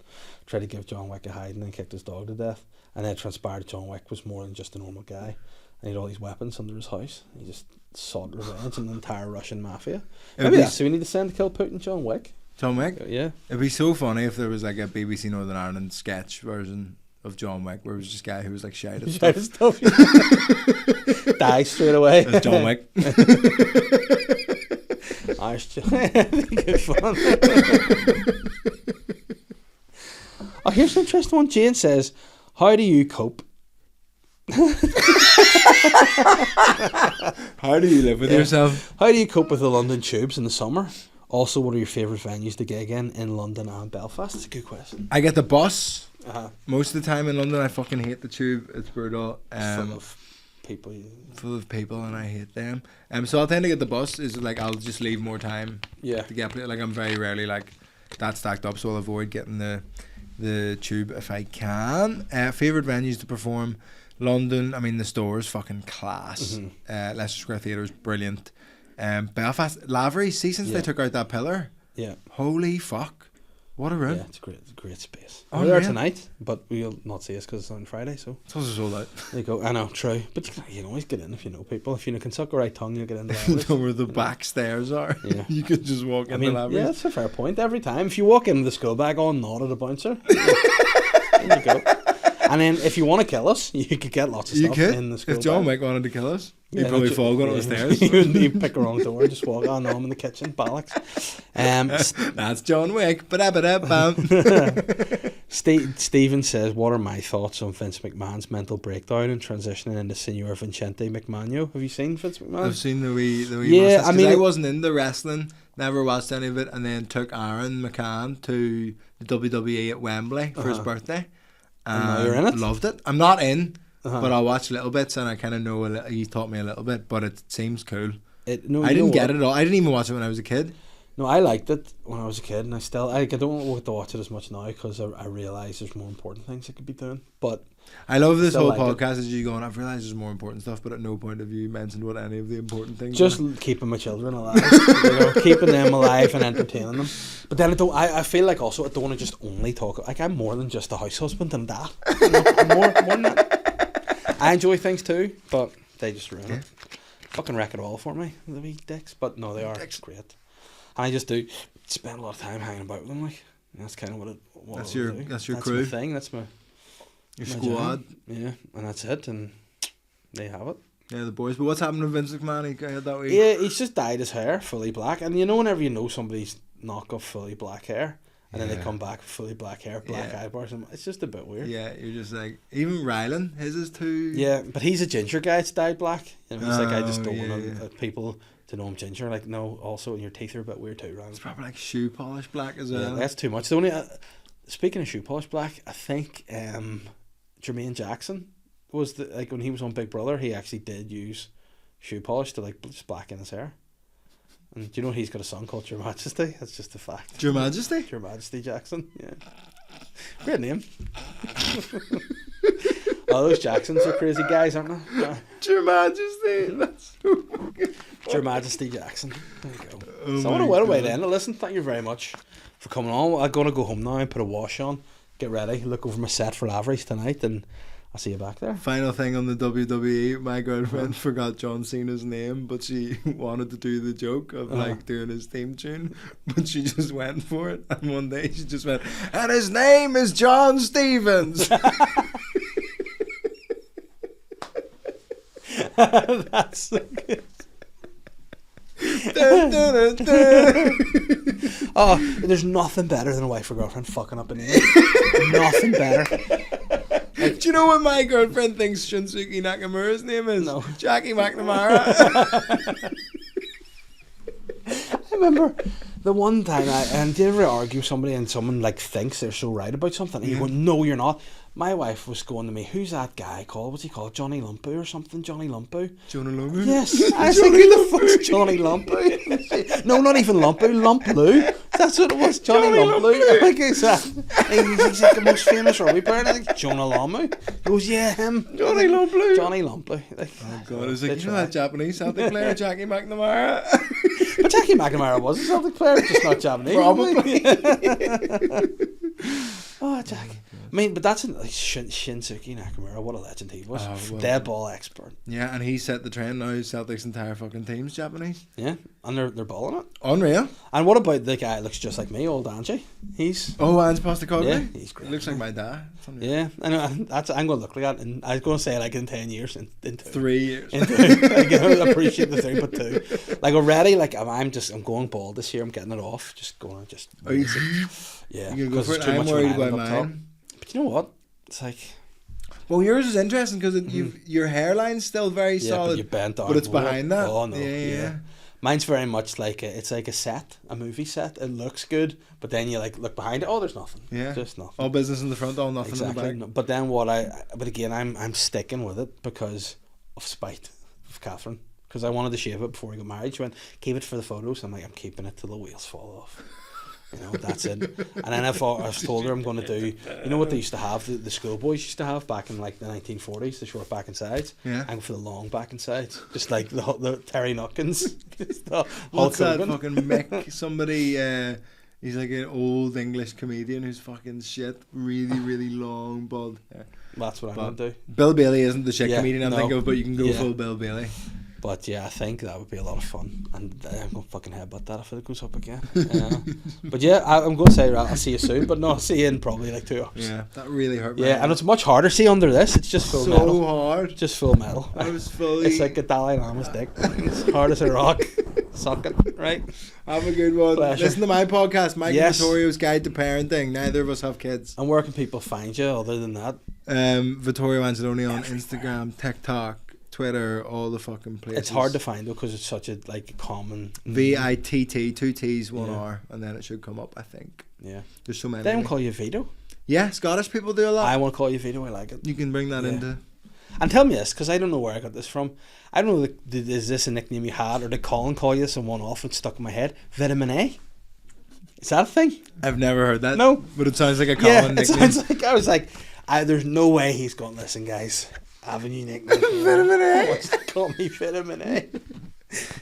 tried to give John Wick a hide, and then kicked his dog to death. And then it transpired John Wick was more than just a normal guy, and he had all these weapons under his house. He just sought revenge on the entire Russian mafia. Maybe that's who we need to send to kill Putin, John Wick. John Wick? Yeah. It'd be so funny if there was like a BBC Northern Ireland sketch version of John Wick where it was just a guy who was like shy at stuff. Die straight away. That's John Wick. Irish good fun. Oh, here's an interesting one. Jane says, how do you cope? How do you live with yourself? How do you cope with the London tubes in the summer? Also, what are your favourite venues to gig in London and Belfast? It's a good question. I get the bus. Most of the time in London, I fucking hate the tube. It's brutal. Full of people. Full of people, and I hate them. So I'll tend to get the bus. Is like I'll just leave more time. Yeah. To get like I'm very rarely like that stacked up, so I'll avoid getting the tube if I can. Favorite venues to perform: London. I mean, the Store's fucking class. Leicester Square Theatre's brilliant. Belfast, Lavery. See, since they took out that pillar. Yeah. Holy fuck. What a room. Yeah, it's a great space. We're there tonight, but we'll not see us because it's on Friday, so. It's also sold out. There you go. I know, true. But you can always get in if you know people. If you can suck a right tongue, you'll get in. You know where the back stairs are. Yeah. You could just walk into Lavery. Yeah, that's a fair point. Every time. If you walk in with a school bag on, nod at a bouncer. There you go. And then if you want to kill us, you could get lots of stuff in the school bag. If John Wick wanted to kill us, he'd probably fall going up the stairs. He'd pick a wrong door, just walk on, I'm in the kitchen, bollocks. That's John Wick. Ba-da-ba-da-bam. Stephen says, what are my thoughts on Vince McMahon's mental breakdown and transitioning into Signor Vincente McMahon? Have you seen Vince McMahon? I've seen the wee yeah, I mean, I wasn't into wrestling, never watched any of it, and then took Aaron McCann to the WWE at Wembley for his birthday. And now you're in it? Loved it. I'm not in, but I watch little bits and I kind of know he taught me a little bit, but it seems cool. I didn't get it at all. I didn't even watch it when I was a kid. No, I liked it when I was a kid, and I don't want to watch it as much now because I realise there's more important things I could be doing. But I love this whole podcast as you going, I've realised there's more important stuff, but at no point have you mentioned what any of the important things just are. Keeping my children alive, keeping them alive and entertaining them. But then I feel like also I don't want to just only talk, like I'm more than just a house husband and dad. I'm more than that. I enjoy things too, but they just ruin it. Fucking wreck it all for me, the wee dicks. But no, they are great. And I just do spend a lot of time hanging about with them, like. That's kind of what that's your crew. My thing. That's your squad. Job. Yeah, and that's it. And they have it. Yeah, the boys. But what's happened to Vince McMahon? He had that week. Yeah, he's just dyed his hair fully black. And whenever you know somebody's knock off fully black hair, and then they come back with fully black hair, black eyebrows, and it's just a bit weird. Yeah, you're just like, even Rylan, his is too. Yeah, but he's a ginger guy. It's dyed black. He's like, I just don't want people to know I'm ginger. Like, no, also, your teeth are a bit weird too, right? It's probably like shoe polish black as well. Yeah, that's too much. The only speaking of shoe polish black, I think Jermaine Jackson was like when he was on Big Brother, he actually did use shoe polish to like just blacken his hair. And do you know he's got a song called Your Majesty? That's just a fact. Your Majesty? Your Majesty Jackson. Yeah, great name. Oh, those Jacksons are crazy guys, aren't they? Yeah. Your Majesty. That's so good. Your Majesty Jackson. There you go. Oh, so what a way to end it. Listen, thank you very much for coming on. I'm going to go home now and put a wash on, get ready, look over my set for Lavery's tonight, and I'll see you back there. Final thing on the WWE, my girlfriend forgot John Cena's name, but she wanted to do the joke of like doing his theme tune, but she just went for it, and one day she just went, and his name is John Stevens. That's so good. Oh, there's nothing better than a wife or girlfriend fucking up a name. Nothing better. Do you know what my girlfriend thinks Shunsuke Nakamura's name is? No. Jackie McNamara. I remember the one time did you ever argue with somebody and someone like thinks they're so right about something and you go, no, you're not. My wife was going to me, who's that guy called? What's he called? Johnny Lumpoo or something? Johnny Lumpoo? Jonah Lumpoo? Yes. I was like, who the fuck's Johnny Lumpoo? No, not even Lumpoo, Lumploo. That's what it was, Johnny Lumploo. Like, he's like the most famous rugby player. I think Jonah Lumpoo. He goes, yeah, him. Johnny Lumploo. Johnny Lumploo. Like, oh God, I was like, you know that Japanese Celtic player, Jackie McNamara? But Jackie McNamara was a Celtic player, just not Japanese. Probably. Oh, Jackie. I mean, but that's like Shinsuke Nakamura. What a legend he was. Dead ball expert. Yeah, and he set the trend now. Celtic's entire fucking team's Japanese. Yeah, and they're balling it. Unreal. And what about the guy that looks just like me, old Angie? He's... Oh, Ange Postecoglou? Yeah, he's great. He looks like my dad. Yeah, I know. I'm going to look like that. And I was going to say like in 10 years. In 2. 3 years. In 2. Like, I appreciate the 3, but 2. Like already, like I'm going bald this year. I'm getting it off. Just going to just... Are you? Yeah. You can go for it. I'm worried about mine. But you know what? It's like... Well, yours is interesting because your hairline's still very solid. But you bent down. But it's behind that. Oh, no. Yeah. Mine's very much like it's like a set, a movie set. It looks good, but then you like look behind it. Oh, there's nothing. Yeah. Just nothing. All business in the front, all nothing exactly. in the back. But then but again, I'm sticking with it because of spite of Catherine. Because I wanted to shave it before we got married. She went, keep it for the photos. I'm like, I'm keeping it till the wheels fall off. You know, that's it. And then I told her I'm going to do, you know what they used to have, the schoolboys used to have back in like the 1940s, the short back and sides. Yeah. I'm for the long back and sides, just like the Terry Nutkins. What's that fucking Mick? Somebody, he's like an old English comedian who's fucking shit, really, really long bald hair. That's what I'm going to do. Bill Bailey isn't the shit comedian I'm thinking of, but you can go full Bill Bailey. But yeah, I think that would be a lot of fun, and I'm gonna fucking headbutt that if it goes up again. But yeah, I'm gonna say I'll see you soon, but no, I'll see you in probably like 2 hours. Yeah, that really hurt. Yeah, and it's much harder. See under this, it's just full metal. So hard. Just full metal. I was fully. It's like a Dalai Lama's dick. It's hard as a rock. Suck it, right? Have a good one. Pleasure. Listen to my podcast, Mike and Vittorio's Guide to Parenting. Neither of us have kids. And where can people find you other than that? Vittorio Angelone on Instagram, TikTok, Twitter, all the fucking places. It's hard to find though because it's such a like common. VITT, 2 T's, 1 R, and then it should come up. I think. Yeah. There's so many. They don't call you Vito. Yeah, Scottish people do a lot. I want to call you Vito. I like it. You can bring that into. And tell me this, because I don't know where I got this from. I don't know, is this a nickname you had, or did Colin call you this and one off and stuck in my head? Vitamin A? Is that a thing? I've never heard that. No. But it sounds like a common nickname. It sounds like, I was like, there's no way he's going, listen guys, I have a new nickname. Vitamin A? He wants to call me Vitamin A.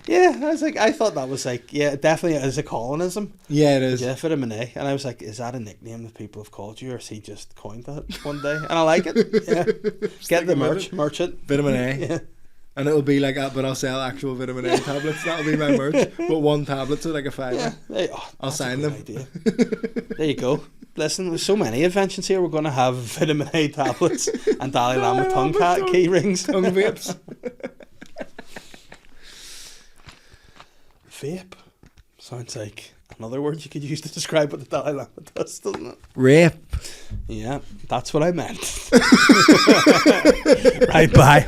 Yeah, I was like, I thought that was like, yeah, it definitely is a Colonism. Yeah, it is. Yeah, Vitamin A. And I was like, is that a nickname that people have called you, or has he just coined that one day? And I like it. Yeah. Get the merch it. Vitamin A. Yeah. And it'll be like, but I'll sell actual vitamin A tablets. That'll be my merch. But one tablet's like a $5. Yeah. I'll sign them. There you go. Listen, there's so many inventions here. We're going to have vitamin A tablets and Dalai Lama tongue key rings. Tongue vapes. Vape sounds like another word you could use to describe what the Dalai Lama does, doesn't it? Rape. Yeah, that's what I meant. Right, bye.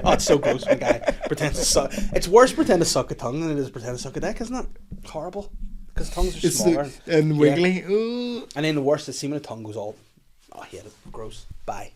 Oh, it's so gross when a guy pretends to suck. It's worse pretend to suck a tongue than it is pretend to suck a dick, isn't it? Horrible. Because tongues are smaller. And wiggly. Yeah. And then the worst is, see when a tongue goes all, oh, I hate it. Gross. Bye.